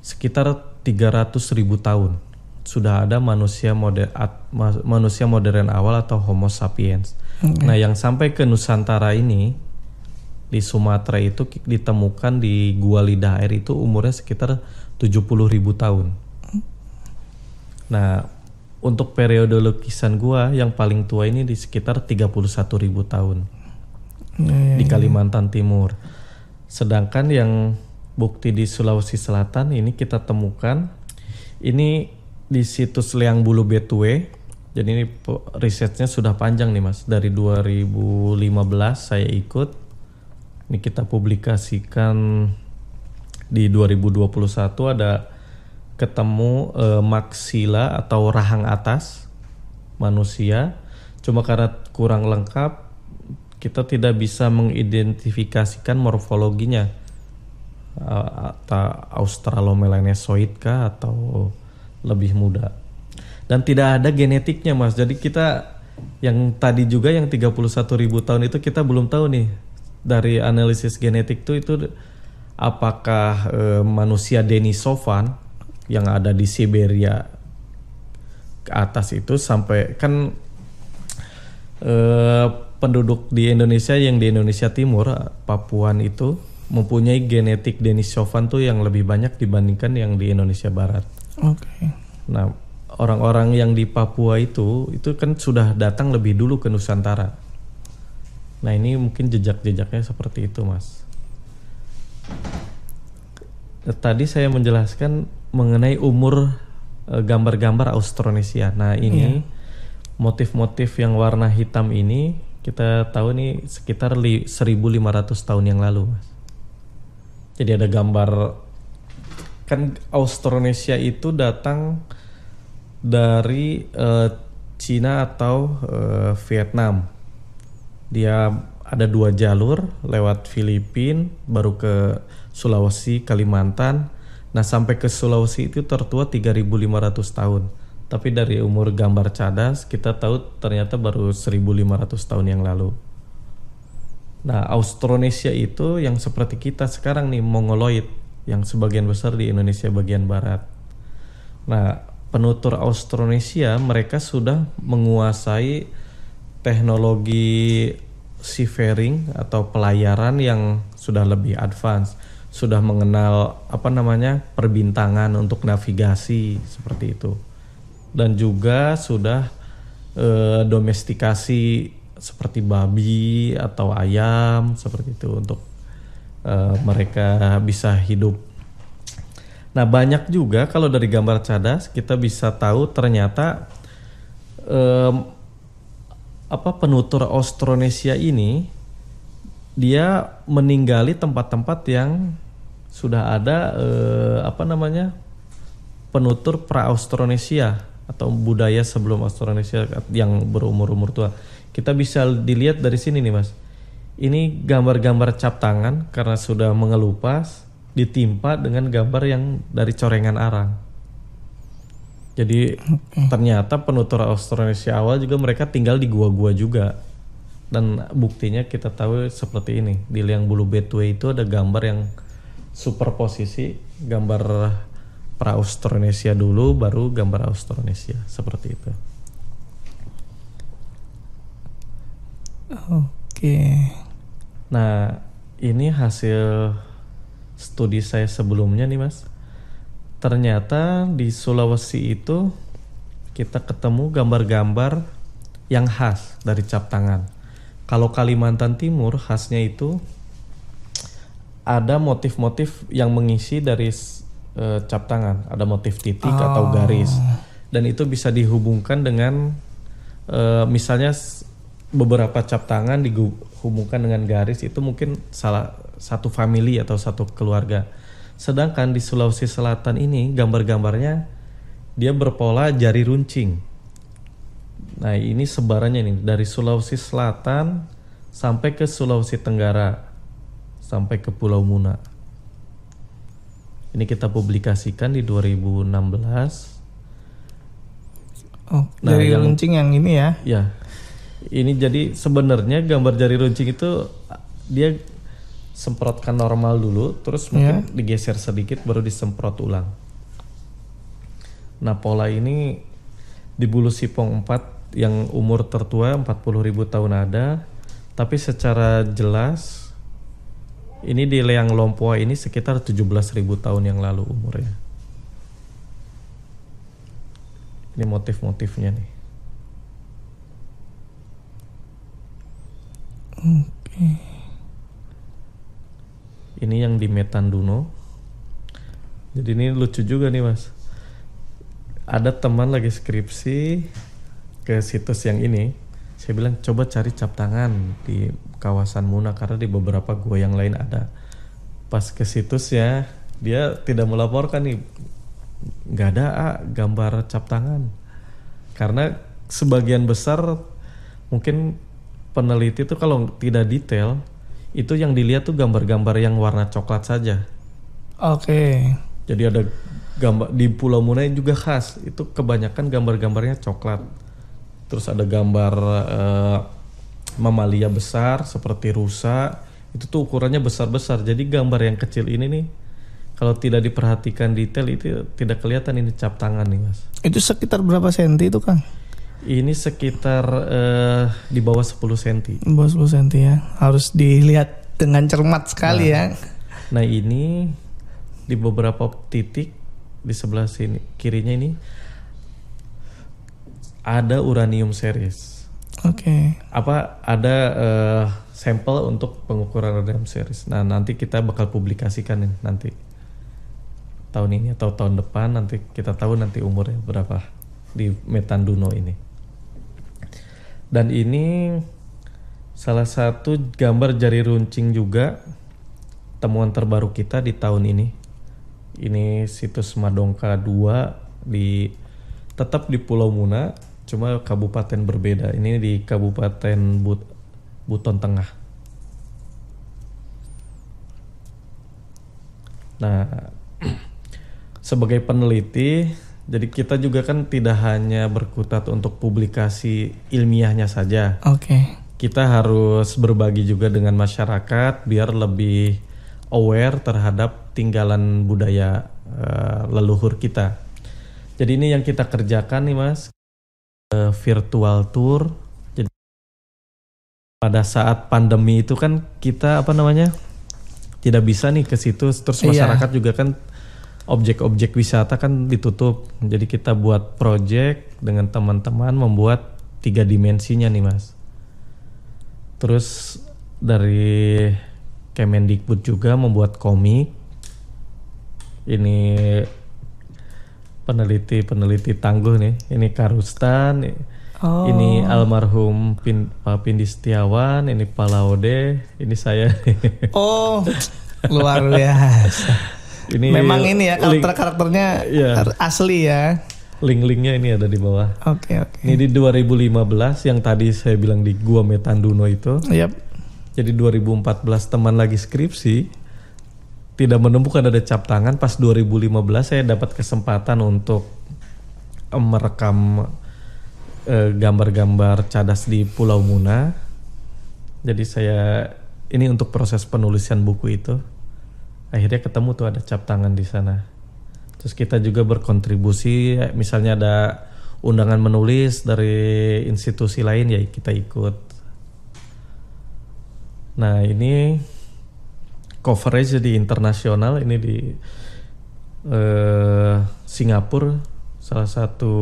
sekitar 300.000 tahun sudah ada manusia modern awal atau Homo sapiens. Nah, yang sampai ke Nusantara ini di Sumatera itu ditemukan di Gua Lidah Air itu umurnya sekitar 70.000 tahun. Nah, untuk periode lukisan gua yang paling tua ini di sekitar 31.000 tahun di Kalimantan Timur. Sedangkan yang bukti di Sulawesi Selatan ini kita temukan ini di situs Leang Bulu Betue. Jadi ini risetnya sudah panjang nih Mas, dari 2015 saya ikut. Ini kita publikasikan di 2021 ada ketemu maksila atau rahang atas manusia. Cuma karena kurang lengkap kita tidak bisa mengidentifikasikan morfologinya, atau Australomelanesoid kah atau lebih muda. Dan tidak ada genetiknya Mas. Jadi kita yang tadi juga yang 31.000 tahun itu kita belum tahu nih dari analisis genetik itu apakah manusia Denisovan yang ada di Siberia ke atas itu sampai kan penduduk di Indonesia yang di Indonesia Timur, Papuan itu mempunyai genetik Denisovan tuh yang lebih banyak dibandingkan yang di Indonesia Barat. Nah, orang-orang yang di Papua itu kan sudah datang lebih dulu ke Nusantara. Nah, ini mungkin jejak-jejaknya seperti itu, Mas. Tadi saya menjelaskan mengenai umur gambar-gambar Austronesia. Nah, ini motif-motif yang warna hitam ini kita tahu nih sekitar 1.500 tahun yang lalu, Mas. Jadi ada gambar, kan Austronesia itu datang dari Cina atau Vietnam. Dia ada 2 jalur lewat Filipina baru ke Sulawesi, Kalimantan. Nah, sampai ke Sulawesi itu tertua 3.500 tahun. Tapi dari umur gambar cadas kita tahu ternyata baru 1.500 tahun yang lalu. Nah, Austronesia itu yang seperti kita sekarang nih, Mongoloid, yang sebagian besar di Indonesia bagian barat. Nah, penutur Austronesia mereka sudah menguasai teknologi seafaring atau pelayaran yang sudah lebih advance, sudah mengenal perbintangan untuk navigasi seperti itu, dan juga sudah domestikasi seperti babi atau ayam seperti itu untuk mereka bisa hidup. Nah, banyak juga kalau dari gambar cadas kita bisa tahu ternyata penutur Austronesia ini dia meninggali tempat-tempat yang sudah ada penutur pra-Austronesia atau budaya sebelum Austronesia yang berumur-umur tua. Kita bisa dilihat dari sini nih Mas. Ini gambar-gambar cap tangan karena sudah mengelupas ditimpa dengan gambar yang dari corengan arang. Jadi ternyata penutur Austronesia awal juga mereka tinggal di gua-gua juga. Dan buktinya kita tahu seperti ini. Di Leang Bulu Betue itu ada gambar yang superposisi, gambar pra-Austronesia dulu baru gambar Austronesia, seperti itu. Nah, ini hasil studi saya sebelumnya nih Mas. Ternyata di Sulawesi itu kita ketemu gambar-gambar yang khas dari cap tangan. Kalau Kalimantan Timur khasnya itu ada motif-motif yang mengisi dari cap tangan. Ada motif titik atau garis. Dan itu bisa dihubungkan dengan misalnya beberapa cap tangan dihubungkan dengan garis, itu mungkin salah satu family atau satu keluarga. Sedangkan di Sulawesi Selatan ini gambar-gambarnya dia berpola jari runcing. Nah ini sebarannya nih dari Sulawesi Selatan sampai ke Sulawesi Tenggara, sampai ke Pulau Muna. Ini kita publikasikan di 2016. Oh, Nah, jari yang- runcing yang ini ya. Ya, ini jadi sebenarnya gambar jari runcing itu dia semprotkan normal dulu, terus mungkin digeser sedikit baru disemprot ulang. Nah pola ini di Bulu Sipong 4 yang umur tertua 40.000 tahun ada, tapi secara jelas ini di Leang Lompoa ini sekitar 17.000 tahun yang lalu umurnya. Ini motif-motifnya nih. Oke. Ini yang di Metanduno. Jadi ini lucu juga nih mas. Ada teman lagi skripsi ke situs yang ini. Saya bilang coba cari cap tangan di kawasan Muna karena di beberapa gua yang lain ada. Pas ke situsnya dia tidak melaporkan nih. Nggak ada gambar cap tangan. Karena sebagian besar mungkin peneliti itu kalau tidak detail itu yang dilihat tuh gambar-gambar yang warna coklat saja. Oke. Jadi ada gambar di Pulau Muna juga khas, itu kebanyakan gambar-gambarnya coklat. Terus ada gambar mamalia besar seperti rusa, itu tuh ukurannya besar-besar. Jadi gambar yang kecil ini nih, kalau tidak diperhatikan detail itu tidak kelihatan ini cap tangan nih mas. Itu sekitar berapa senti itu Kang? Ini sekitar di bawah 10 cm. Bawah 10 senti ya. Harus dilihat dengan cermat sekali ya. Nah ini di beberapa titik di sebelah sini kirinya ini ada uranium series. Oke. Apa ada sampel untuk pengukuran uranium series. Nah nanti kita bakal publikasikan ini nanti tahun ini atau tahun depan, nanti kita tahu nanti umurnya berapa di Metanduno ini. Dan ini salah satu gambar jari runcing juga temuan terbaru kita di tahun ini. Ini situs Madongka 2 tetap di Pulau Muna, cuma kabupaten berbeda. Ini di Kabupaten Buton Tengah. Nah, sebagai peneliti, jadi kita juga kan tidak hanya berkutat untuk publikasi ilmiahnya saja. Oke. Kita harus berbagi juga dengan masyarakat biar lebih aware terhadap tinggalan budaya leluhur kita. Jadi ini yang kita kerjakan nih mas, virtual tour. Jadi pada saat pandemi itu kan kita tidak bisa nih ke situ, terus masyarakat juga kan objek-objek wisata kan ditutup. Jadi kita buat project dengan teman-teman membuat 3 dimensinya nih mas. Terus dari Kemendikbud juga membuat komik. Ini peneliti tangguh nih. Ini Karustan, ini almarhum Pak Pindi Setiawan, ini Pak Laude, ini saya. Oh, luar biasa. Ini memang ini ya karakternya asli ya. Link-linknya ini ada di bawah. Oke. Ini di 2015 yang tadi saya bilang di Gua Metanduno itu. Yap. Jadi 2014 teman lagi skripsi tidak menemukan ada cap tangan. Pas 2015 saya dapat kesempatan untuk merekam gambar-gambar cadas di Pulau Muna. Jadi saya ini untuk proses penulisan buku itu. Akhirnya ketemu tuh ada cap tangan di sana. Terus kita juga berkontribusi, misalnya ada undangan menulis dari institusi lain ya kita ikut. Nah ini coverage di internasional, ini di Singapura, salah satu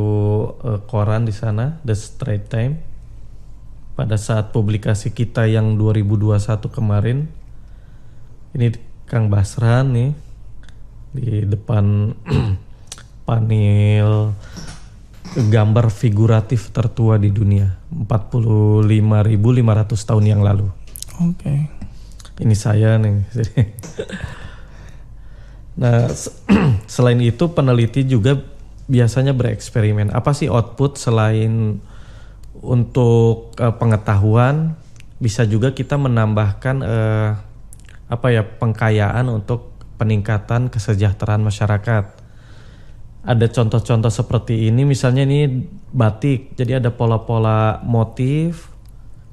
koran di sana, The Straits Times. Pada saat publikasi kita yang 2021 kemarin, ini Kang Basran nih di depan panel gambar figuratif tertua di dunia, 45.500 tahun yang lalu. Oke. Ini saya nih. Nah, selain itu peneliti juga biasanya bereksperimen. Apa sih output selain untuk pengetahuan, bisa juga kita menambahkan pengkayaan untuk peningkatan kesejahteraan masyarakat. Ada contoh-contoh seperti ini, misalnya ini batik, jadi ada pola-pola motif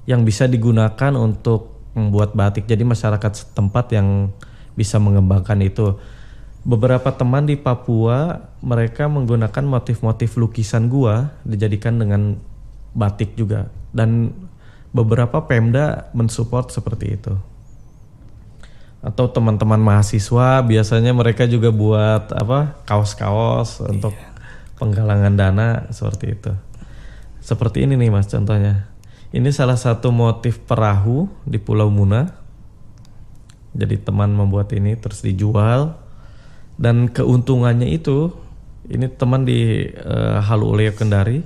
yang bisa digunakan untuk membuat batik. Jadi masyarakat setempat yang bisa mengembangkan itu. Beberapa teman di Papua mereka menggunakan motif-motif lukisan gua dijadikan dengan batik juga, dan beberapa Pemda mensupport seperti itu. Atau teman-teman mahasiswa biasanya mereka juga buat kaos-kaos untuk penggalangan dana seperti itu. Seperti ini nih Mas contohnya. Ini salah satu motif perahu di Pulau Muna. Jadi teman membuat ini terus dijual, dan keuntungannya itu ini teman di Halu Oleo Kendari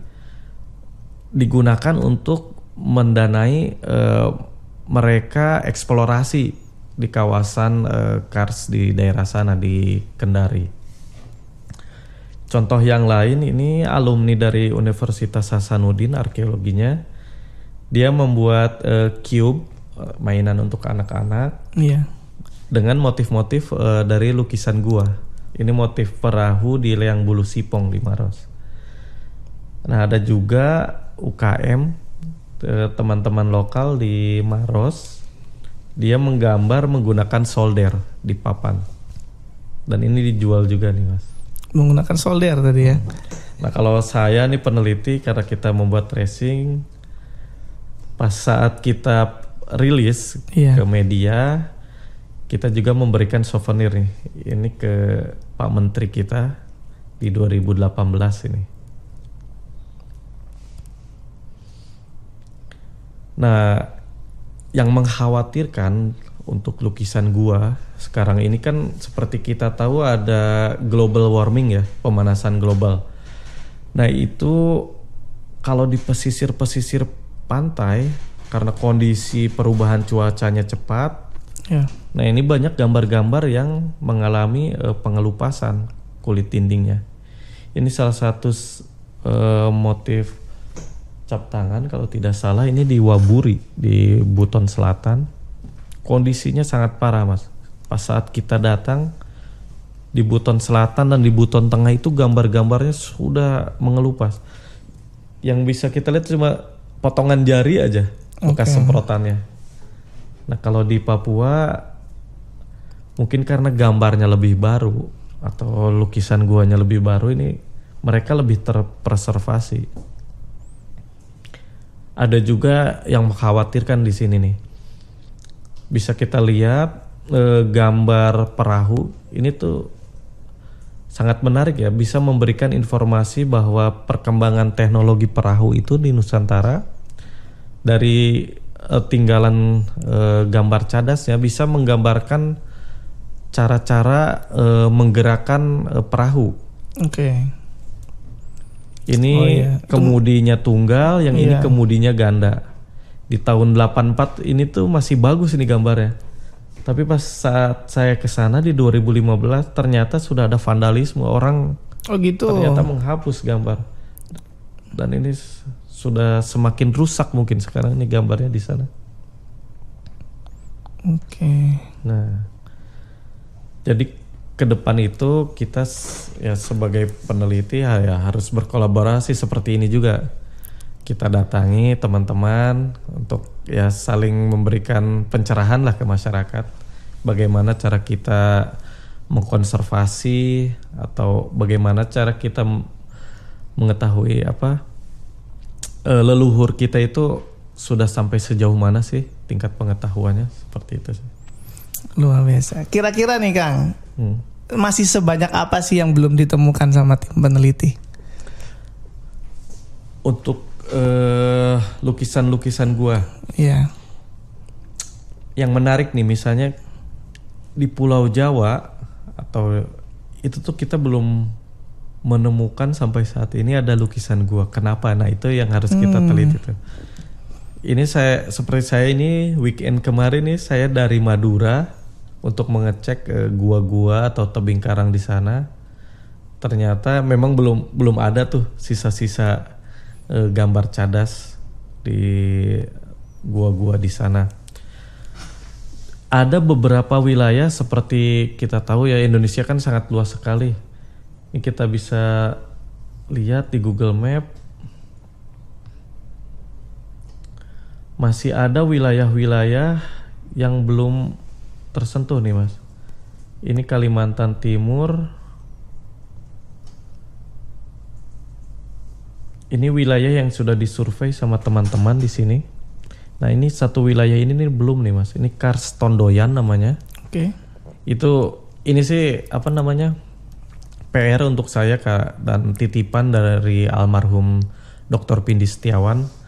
digunakan untuk mendanai mereka eksplorasi di kawasan Kars di daerah sana di Kendari. Contoh yang lain, ini alumni dari Universitas Hasanuddin arkeologinya. Dia membuat cube mainan untuk anak-anak dengan motif-motif dari lukisan gua. Ini motif perahu di Leang Bulu Sipong di Maros. Nah, ada juga UKM teman-teman lokal di Maros. Dia menggambar menggunakan solder di papan. Dan ini dijual juga nih Mas. Menggunakan solder tadi ya. Nah kalau saya nih peneliti, karena kita membuat tracing, pas saat kita rilis ke media, kita juga memberikan souvenir nih. Ini ke Pak Menteri kita di 2018 ini. Nah, yang mengkhawatirkan untuk lukisan gua sekarang ini kan seperti kita tahu ada global warming ya, pemanasan global. Nah itu kalau di pesisir-pesisir pantai karena kondisi perubahan cuacanya cepat, nah ini banyak gambar-gambar yang mengalami pengelupasan kulit dindingnya. Ini salah satu motif cap tangan kalau tidak salah, ini di Waburi di Buton Selatan. Kondisinya sangat parah Mas. Pas saat kita datang di Buton Selatan dan di Buton Tengah itu gambar-gambarnya sudah mengelupas. Yang bisa kita lihat cuma potongan jari aja bekas semprotannya. Nah kalau di Papua mungkin karena gambarnya lebih baru atau lukisan guanya lebih baru, ini mereka lebih terpreservasi. Ada juga yang mengkhawatirkan di sini nih. Bisa kita lihat gambar perahu ini tuh sangat menarik ya, bisa memberikan informasi bahwa perkembangan teknologi perahu itu di Nusantara dari tinggalan gambar cadasnya bisa menggambarkan cara-cara menggerakkan perahu. Ini kemudinya tunggal, yang ini kemudinya ganda. Di tahun 84 ini tuh masih bagus ini gambarnya. Tapi pas saat saya ke sana di 2015 ternyata sudah ada vandalisme, orang ternyata menghapus gambar. Dan ini sudah semakin rusak mungkin sekarang ini gambarnya di sana. Nah, jadi ke depan itu kita ya sebagai peneliti ya harus berkolaborasi seperti ini juga. Kita datangi teman-teman untuk ya saling memberikan pencerahan lah ke masyarakat. Bagaimana cara kita mengkonservasi atau bagaimana cara kita mengetahui leluhur kita itu sudah sampai sejauh mana sih tingkat pengetahuannya, seperti itu sih. Luar biasa. Kira-kira nih Kang, masih sebanyak apa sih yang belum ditemukan sama tim peneliti? Untuk lukisan-lukisan gua. Yang menarik nih misalnya di Pulau Jawa atau itu tuh kita belum menemukan sampai saat ini ada lukisan gua. Kenapa? Nah itu yang harus kita teliti tuh. Ini seperti saya ini weekend kemarin nih saya dari Madura untuk mengecek gua-gua atau tebing karang di sana. Ternyata memang belum ada tuh sisa-sisa gambar cadas di gua-gua di sana. Ada beberapa wilayah seperti kita tahu ya, Indonesia kan sangat luas sekali. Ini kita bisa lihat di Google Map. Masih ada wilayah-wilayah yang belum tersentuh nih Mas. Ini Kalimantan Timur. Ini wilayah yang sudah disurvei sama teman-teman di sini. Nah ini satu wilayah ini nih belum nih Mas. Ini Karstondoyan namanya. Oke. Ini sih apa namanya, PR untuk saya Kak, dan titipan dari almarhum Dr. Pindi Setiawan.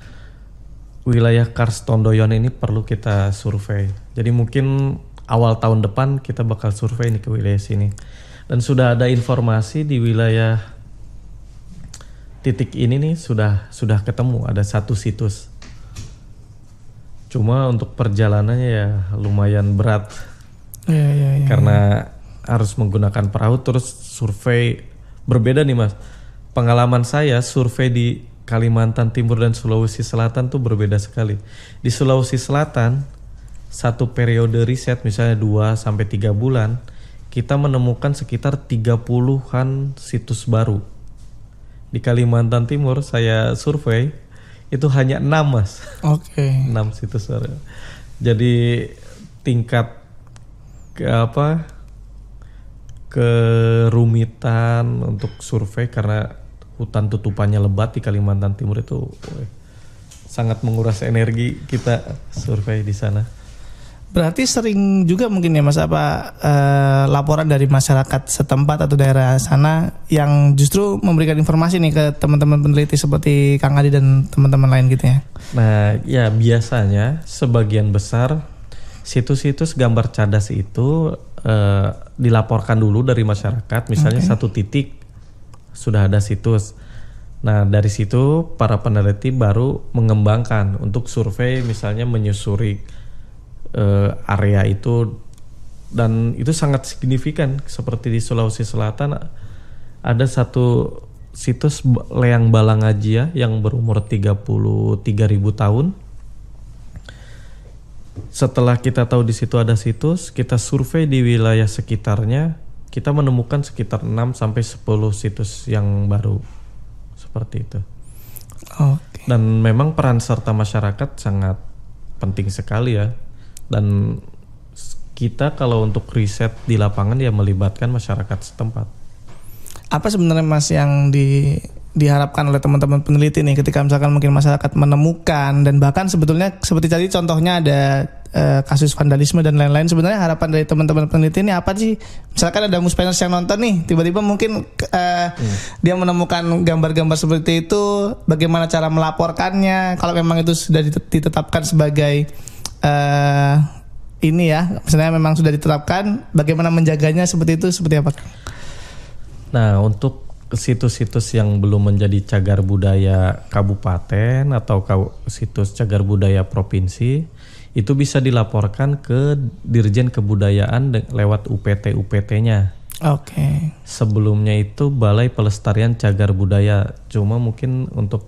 Wilayah Karstondoyan ini perlu kita survei. Jadi mungkin awal tahun depan kita bakal survei nih ke wilayah sini. Dan sudah ada informasi di wilayah titik ini nih sudah ketemu ada satu situs. Cuma untuk perjalanannya ya lumayan berat. Ya. Karena harus menggunakan perahu terus survei berbeda nih Mas. Pengalaman saya survei di Kalimantan Timur dan Sulawesi Selatan tuh berbeda sekali. Di Sulawesi Selatan satu periode riset misalnya 2 sampai 3 bulan kita menemukan sekitar 30-an situs baru. Di Kalimantan Timur saya survei itu hanya 6 Mas. Oke. 6 situs baru. Jadi tingkat kerumitan untuk survei karena hutan tutupannya lebat di Kalimantan Timur itu sangat menguras energi kita survei di sana. Berarti sering juga mungkin ya Mas laporan dari masyarakat setempat atau daerah sana yang justru memberikan informasi nih ke teman-teman peneliti seperti Kang Adi dan teman-teman lain gitu ya. Nah ya biasanya sebagian besar situs-situs gambar cadas itu dilaporkan dulu dari masyarakat. Misalnya satu titik sudah ada situs. Nah dari situ para peneliti baru mengembangkan untuk survei, misalnya menyusuri area itu, dan itu sangat signifikan. Seperti di Sulawesi Selatan ada satu situs Leang Balangajia yang berumur 33.000 tahun. Setelah kita tahu di situ ada situs, kita survei di wilayah sekitarnya, kita menemukan sekitar 6 sampai 10 situs yang baru seperti itu. Oke. Dan memang peran serta masyarakat sangat penting sekali ya. Dan kita kalau untuk riset di lapangan ya melibatkan masyarakat setempat. Apa sebenarnya Mas yang diharapkan oleh teman-teman peneliti nih ketika misalkan mungkin masyarakat menemukan, dan bahkan sebetulnya seperti tadi contohnya ada kasus vandalisme dan lain-lain, sebenarnya harapan dari teman-teman peneliti ini apa sih? Misalkan ada muspeners yang nonton nih, tiba-tiba mungkin dia menemukan gambar-gambar seperti itu, bagaimana cara melaporkannya kalau memang itu sudah ditetapkan sebagai ini ya, misalnya memang sudah ditetapkan, bagaimana menjaganya seperti itu, seperti apa? Nah untuk situs-situs yang belum menjadi cagar budaya kabupaten atau situs cagar budaya provinsi, itu bisa dilaporkan ke Dirjen Kebudayaan lewat UPT-UPT-nya. Oke. Sebelumnya itu Balai Pelestarian Cagar Budaya. Cuma mungkin untuk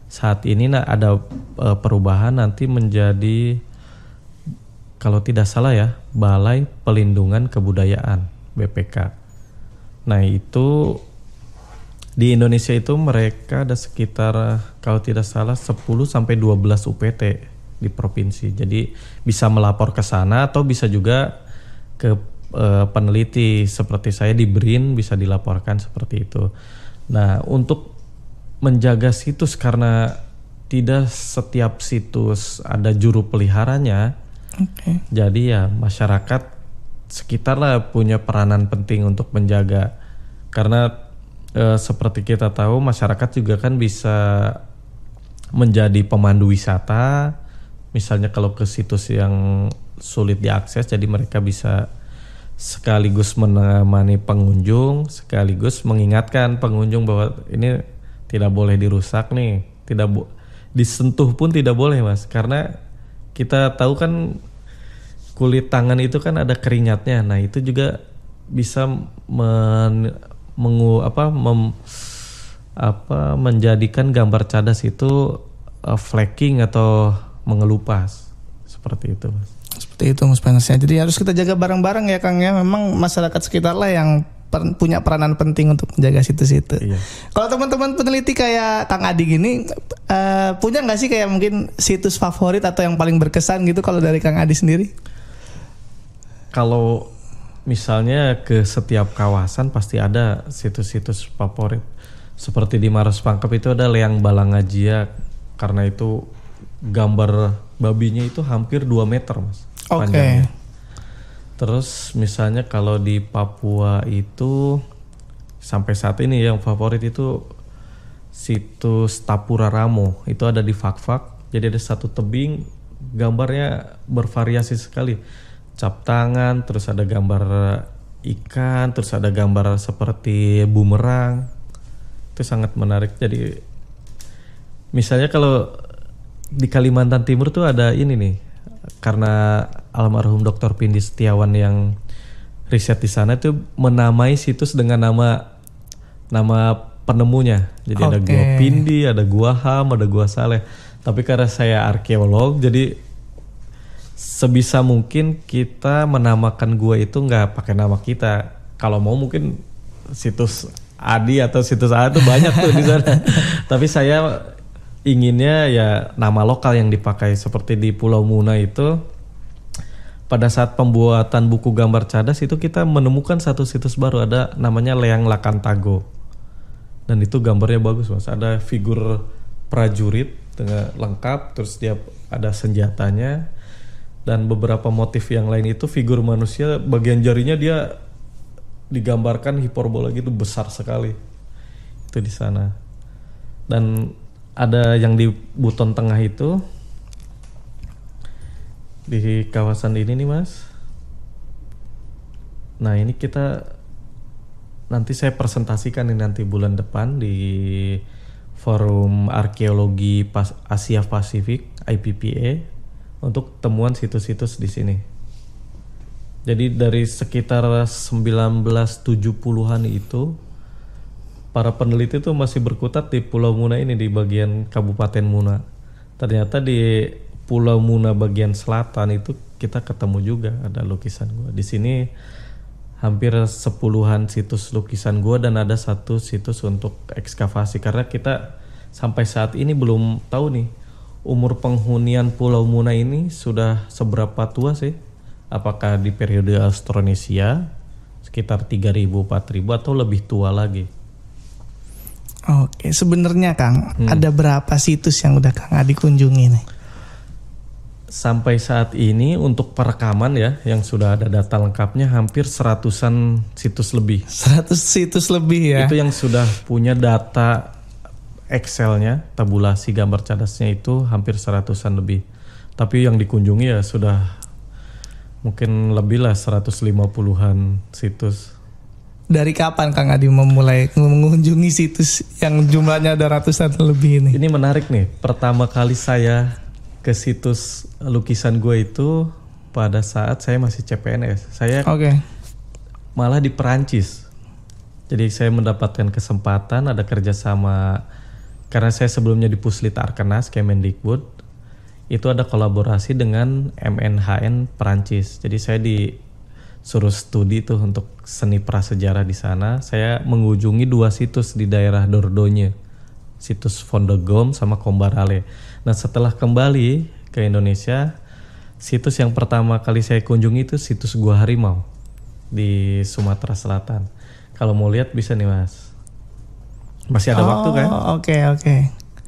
saat ini ada perubahan nanti menjadi, kalau tidak salah ya, Balai Pelindungan Kebudayaan (BPK). Nah itu di Indonesia itu mereka ada sekitar kalau tidak salah 10 sampai 12 UPT di provinsi. Jadi bisa melapor ke sana atau bisa juga ke peneliti seperti saya di BRIN bisa dilaporkan seperti itu. Nah, untuk menjaga situs karena tidak setiap situs ada juru peliharanya. Okay. Jadi ya masyarakat sekitar lah punya peranan penting untuk menjaga. Karena seperti kita tahu masyarakat juga kan bisa menjadi pemandu wisata. Misalnya kalau ke situs yang sulit diakses, jadi mereka bisa sekaligus menemani pengunjung, sekaligus mengingatkan pengunjung bahwa ini tidak boleh dirusak nih, disentuh pun tidak boleh Mas, karena kita tahu kan kulit tangan itu kan ada keringatnya. Nah itu juga bisa menjadikan gambar cadas itu flaking atau mengelupas seperti itu, Mas. Seperti itu Mas Panas ya. Jadi harus kita jaga bareng-bareng ya Kang ya. Memang masyarakat sekitar lah yang punya peranan penting untuk menjaga situs itu. Iya. Kalau teman-teman peneliti kayak Kang Adi gini, punya nggak sih kayak mungkin situs favorit atau yang paling berkesan gitu kalau dari Kang Adi sendiri? Kalau misalnya ke setiap kawasan pasti ada situs-situs favorit. Seperti di Maros Pangkep itu ada Leang Balangajia, karena itu gambar babinya itu hampir 2 meter Mas. Oke. Panjangnya. Terus misalnya kalau di Papua itu sampai saat ini yang favorit itu situs Tapura Ramo, itu ada di Fak-Fak. Jadi ada satu tebing, gambarnya bervariasi sekali. Cap tangan, terus ada gambar ikan, terus ada gambar seperti bumerang. Itu sangat menarik. Jadi misalnya kalau di Kalimantan Timur tuh ada ini nih, karena almarhum Dr. Pindi Setiawan yang riset di sana itu menamai situs dengan nama penemunya. Jadi ada Gua Pindi, ada Gua Ham, ada Gua Saleh. Tapi karena saya arkeolog, jadi sebisa mungkin kita menamakan gua itu nggak pakai nama kita. Kalau mau mungkin situs Adi atau situs A itu banyak tuh di sana. Tapi saya inginnya ya nama lokal yang dipakai, seperti di Pulau Muna itu. Pada saat pembuatan buku gambar cadas itu kita menemukan satu situs baru, ada namanya Leang Lakantago. Dan itu gambarnya bagus Mas. Ada figur prajurit dengan lengkap, terus dia ada senjatanya dan beberapa motif yang lain. Itu figur manusia, bagian jarinya dia digambarkan hiperbola gitu besar sekali. Itu di sana. Dan ada yang di Buton Tengah itu, di kawasan ini nih Mas. Nah ini kita nanti saya presentasikan nih nanti bulan depan di Forum Arkeologi Asia Pasifik IPPA untuk temuan situs-situs di sini. Jadi dari sekitar 1970-an itu para peneliti tuh masih berkutat di Pulau Muna ini, di bagian Kabupaten Muna. Ternyata di Pulau Muna bagian selatan itu kita ketemu juga ada lukisan gua. Di sini hampir 10-an situs lukisan gua dan ada satu situs untuk ekskavasi, karena kita sampai saat ini belum tahu nih umur penghunian Pulau Muna ini sudah seberapa tua sih? Apakah di periode Austronesia sekitar 3.000 4.000 atau lebih tua lagi? Oke, sebenarnya Kang, ada berapa situs yang udah Kang Adi kunjungi nih? Sampai saat ini untuk perekaman ya, yang sudah ada data lengkapnya hampir 100-an situs lebih. 100 situs lebih ya? Itu yang sudah punya data Excel-nya, tabulasi gambar cadasnya itu hampir 100-an lebih. Tapi yang dikunjungi ya sudah mungkin lebih lah 150-an situs. Dari kapan Kang Adi memulai mengunjungi situs yang jumlahnya ada ratusan lebih ini? Ini menarik nih. Pertama kali saya ke situs lukisan gue itu pada saat saya masih CPNS. Saya malah di Perancis. Jadi saya mendapatkan kesempatan ada kerjasama, karena saya sebelumnya di Puslit Arkenas Kemendikbud. Itu ada kolaborasi dengan MNHN Perancis. Jadi saya disuruh studi tuh untuk seni prasejarah di sana. Saya mengunjungi 2 situs di daerah Dordogne, situs Vondegom sama Combarale. Nah setelah kembali ke Indonesia, situs yang pertama kali saya kunjungi itu situs Gua Harimau di Sumatera Selatan. Kalau mau lihat bisa nih Mas. Masih ada waktu kan? Oke.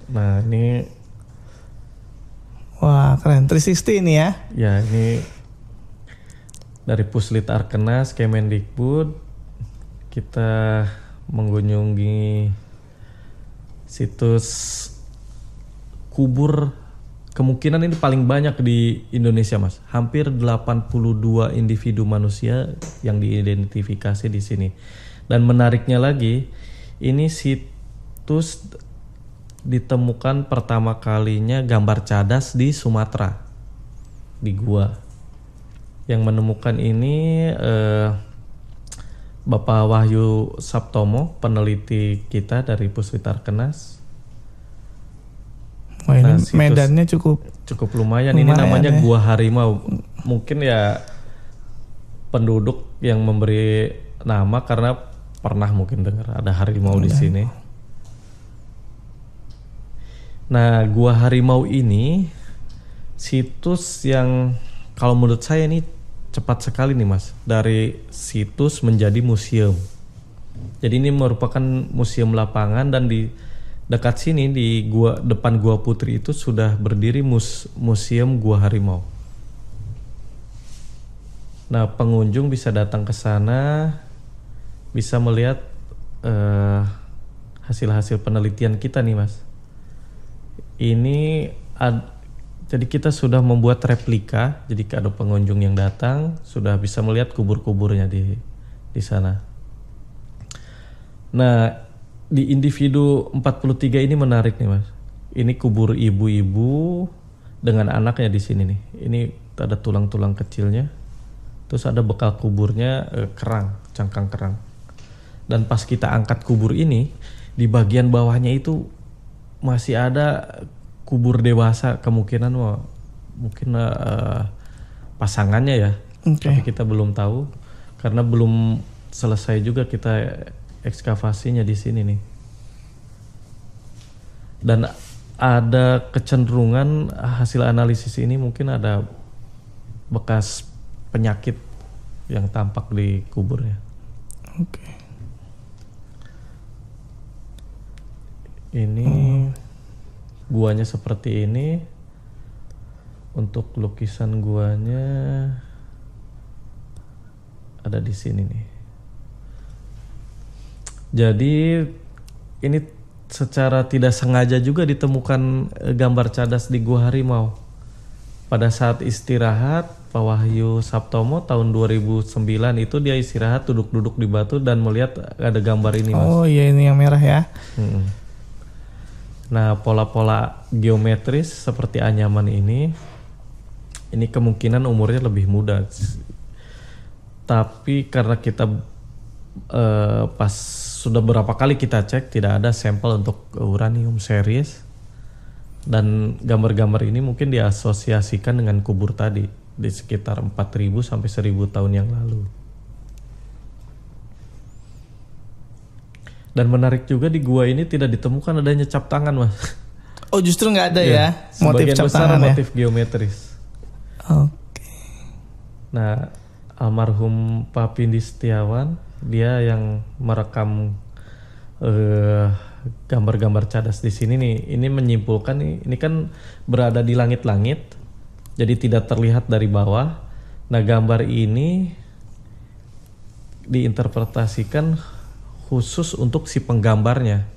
Nah ini, wah keren, 360 ini ya? Ya ini dari Puslit Arkenas Kemendikbud, kita mengunjungi situs kubur, kemungkinan ini paling banyak di Indonesia Mas. Hampir 82 individu manusia yang diidentifikasi di sini. Dan menariknya lagi, ini situs ditemukan pertama kalinya gambar cadas di Sumatera, di gua. Yang menemukan ini Bapak Wahyu Saptomo, peneliti kita dari Puslit Arkenas. Wah, ini Nah, situs medannya cukup lumayan. Ini namanya ya. Gua Harimau. Mungkin ya penduduk yang memberi nama karena pernah mungkin dengar ada harimau di sini. Nah, Gua Harimau ini situs yang kalau menurut saya ini cepat sekali nih Mas, dari situs menjadi museum. Jadi ini merupakan museum lapangan, dan di dekat sini di depan Gua Putri itu sudah berdiri museum Gua Harimau. Nah, pengunjung bisa datang ke sana, bisa melihat hasil-hasil penelitian kita nih Mas. Jadi kita sudah membuat replika, jadi ada pengunjung yang datang sudah bisa melihat kubur-kuburnya di sana. Nah, di individu 43 ini menarik nih Mas. Ini kubur ibu-ibu dengan anaknya di sini nih. Ini ada tulang-tulang kecilnya. Terus ada bekal kuburnya kerang, cangkang kerang. Dan pas kita angkat kubur ini, di bagian bawahnya itu masih ada kubur dewasa, kemungkinan mungkin pasangannya ya. Tapi kita belum tahu karena belum selesai juga kita ekskavasinya di sini nih. Dan ada kecenderungan hasil analisis ini mungkin ada bekas penyakit yang tampak di kuburnya. Oke. Ini guanya seperti ini. Untuk lukisan guanya ada di sini nih. Jadi ini secara tidak sengaja juga ditemukan gambar cadas di Gua Harimau. Pada saat istirahat, Pak Wahyu Sabtomo tahun 2009 itu dia istirahat duduk-duduk di batu dan melihat ada gambar ini Mas. Oh iya, ini yang merah ya. Nah, pola-pola geometris seperti anyaman ini kemungkinan umurnya lebih muda. Tapi karena kita pas sudah berapa kali kita cek tidak ada sampel untuk uranium series, dan gambar-gambar ini mungkin diasosiasikan dengan kubur tadi di sekitar 4.000 sampai 1.000 tahun yang lalu. Dan menarik juga di gua ini tidak ditemukan adanya cap tangan Mas. Oh, justru nggak ada ya motif Sebagian cap besar tangan motif geometris. Oke. Nah, almarhum Pak Pindi Setiawan, dia yang merekam gambar-gambar cadas di sini nih. Ini menyimpulkan ini kan berada di langit-langit, jadi tidak terlihat dari bawah. Nah, gambar ini diinterpretasikan khusus untuk si penggambarnya,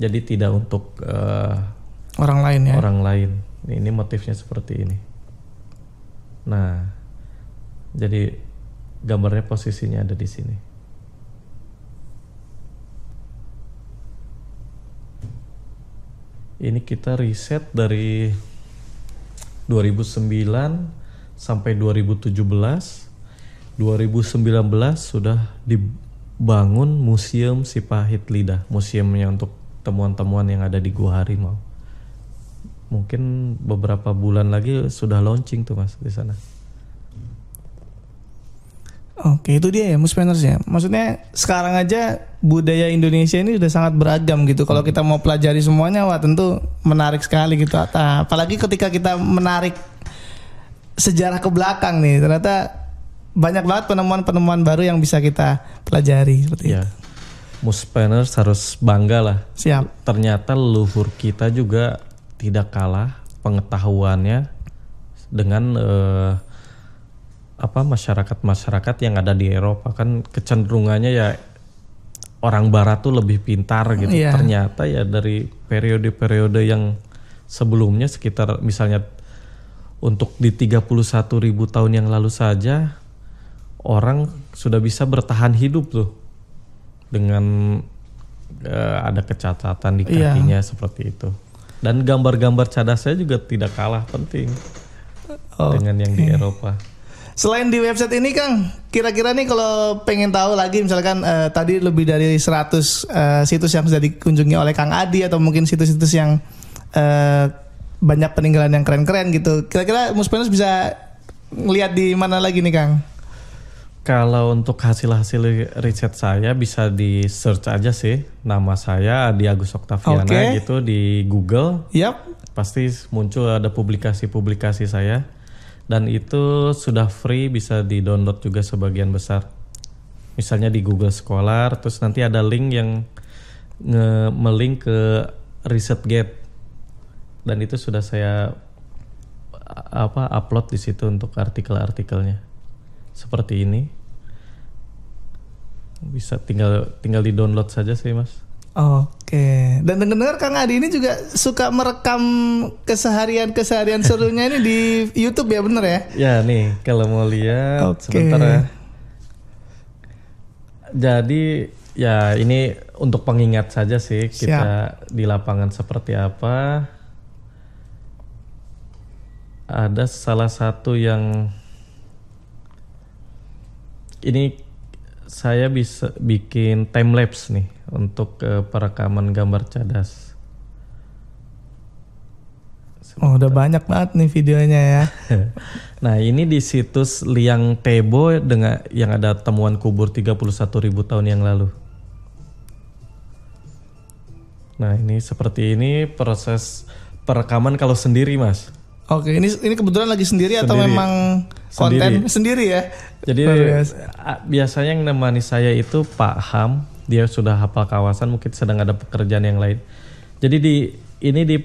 jadi tidak untuk orang lain ya. Orang lain. Ini motifnya seperti ini. Nah, jadi gambarnya posisinya ada di sini. Ini kita riset dari 2009 sampai 2017. 2019 sudah dibangun Museum Sipahit Lidah, museumnya untuk temuan-temuan yang ada di Gua Harimau. Mungkin beberapa bulan lagi sudah launching tuh Mas di sana. Oke, itu dia ya Muspeners ya. Maksudnya sekarang aja budaya Indonesia ini sudah sangat beragam gitu. Kalau kita mau pelajari semuanya, wah tentu menarik sekali gitu. Apalagi ketika kita menarik sejarah ke belakang nih, ternyata banyak banget penemuan-penemuan baru yang bisa kita pelajari seperti itu. Muspeners harus bangga lah. Siap. Ternyata leluhur kita juga tidak kalah pengetahuannya dengan masyarakat-masyarakat yang ada di Eropa. Kan kecenderungannya ya orang barat tuh lebih pintar gitu. Ternyata ya dari periode-periode yang sebelumnya, sekitar misalnya untuk di 31.000 tahun yang lalu saja orang sudah bisa bertahan hidup tuh dengan ada kecacatan di kakinya seperti itu. Dan gambar-gambar cadasnya juga tidak kalah penting dengan yang di Eropa. Selain di website ini Kang, kira-kira nih kalau pengen tahu lagi misalkan tadi lebih dari 100 situs yang sudah dikunjungi oleh Kang Adi, atau mungkin situs-situs yang banyak peninggalan yang keren-keren gitu. Kira-kira Muspeners bisa ngelihat di mana lagi nih Kang? Kalau untuk hasil-hasil riset saya bisa di search aja sih. Nama saya Adi Agus Oktaviana gitu di Google. Yap. Pasti muncul ada publikasi-publikasi saya. Dan itu sudah free, bisa di-download juga sebagian besar. Misalnya di Google Scholar, terus nanti ada link yang melink ke ResearchGate. Dan itu sudah saya upload di situ untuk artikel-artikelnya. Seperti ini. Bisa tinggal di-download saja sih, Mas. Oke. Dan dengar Kang Adi ini juga suka merekam keseharian serunya ini di YouTube ya, bener ya? Ya, nih kalau mau lihat sebentar ya. Jadi ya ini untuk pengingat saja sih kita di lapangan seperti apa. Ada salah satu yang ini saya bisa bikin time lapse nih untuk perekaman gambar cadas. Udah banyak banget nih videonya ya. Nah, ini di situs Liang Tebo dengan yang ada temuan kubur 31.000 tahun yang lalu. Nah, ini seperti ini proses perekaman kalau sendiri, Mas. Oke, ini kebetulan lagi sendiri atau memang konten sendiri ya? Jadi biasanya yang nemani saya itu Pak Ham, dia sudah hafal kawasan, mungkin sedang ada pekerjaan yang lain. Jadi di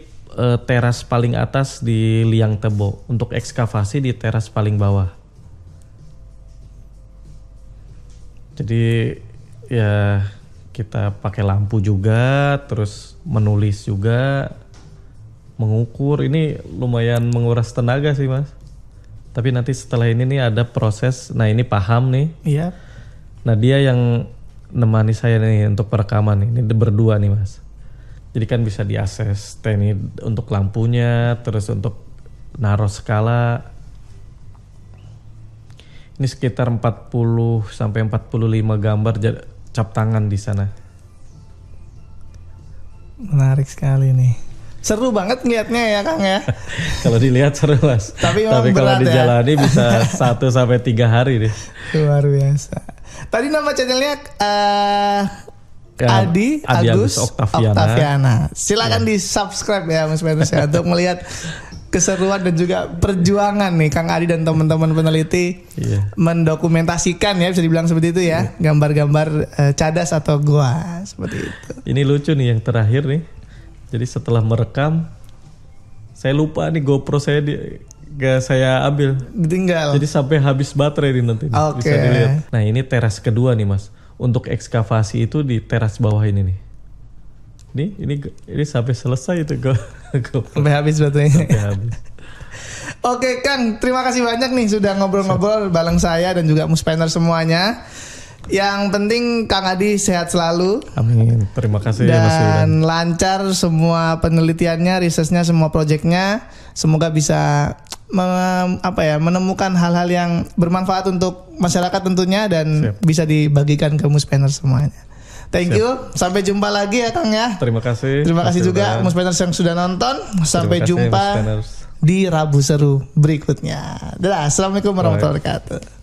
teras paling atas di Liang Tebo, untuk ekskavasi di teras paling bawah. Jadi ya kita pakai lampu juga, terus menulis juga. Mengukur ini lumayan menguras tenaga sih Mas. Tapi nanti setelah ini nih ada proses. Nah ini paham nih. Iya. Nah dia yang nemani saya nih untuk perekaman ini berdua nih Mas. Jadi kan bisa diakses ini untuk lampunya, terus untuk naruh skala. Ini sekitar 40 sampai 45 gambar cap tangan di sana. Menarik sekali nih. Seru banget ngeliatnya ya Kang ya. Kalau dilihat seru Mas. Tapi kalau dijalani bisa 1 sampai 3 hari deh. Luar biasa. Tadi nama channelnya Adi Agus Oktaviana. Silakan di subscribe ya Mas Petrus ya untuk melihat keseruan dan juga perjuangan nih Kang Adi dan teman-teman peneliti mendokumentasikan ya, bisa dibilang seperti itu ya, gambar-gambar cadas atau gua seperti itu. Ini lucu nih yang terakhir nih. Jadi setelah merekam, saya lupa nih GoPro saya gak saya ambil. Ditinggal. Jadi sampai habis baterai nih nanti. Bisa dilihat. Nah ini teras kedua nih Mas. Untuk ekskavasi itu di teras bawah ini nih. Ini sampai selesai itu GoPro. Sampai habis baterainya. Sampai habis. Oke Kang, terima kasih banyak nih sudah ngobrol-ngobrol bareng saya dan juga Muspeners semuanya. Yang penting Kang Adi sehat selalu. Amin. Terima kasih dan lancar semua penelitiannya, risetnya, semua proyeknya. Semoga bisa menemukan hal-hal yang bermanfaat untuk masyarakat tentunya dan bisa dibagikan ke Muspeners semuanya. Thank you. Sampai jumpa lagi ya Kang ya. Terima kasih. Terima kasih juga Muspeners yang sudah nonton. Sampai jumpa di Rabu Seru berikutnya. Dadah. Assalamualaikum warahmatullahi wabarakatuh.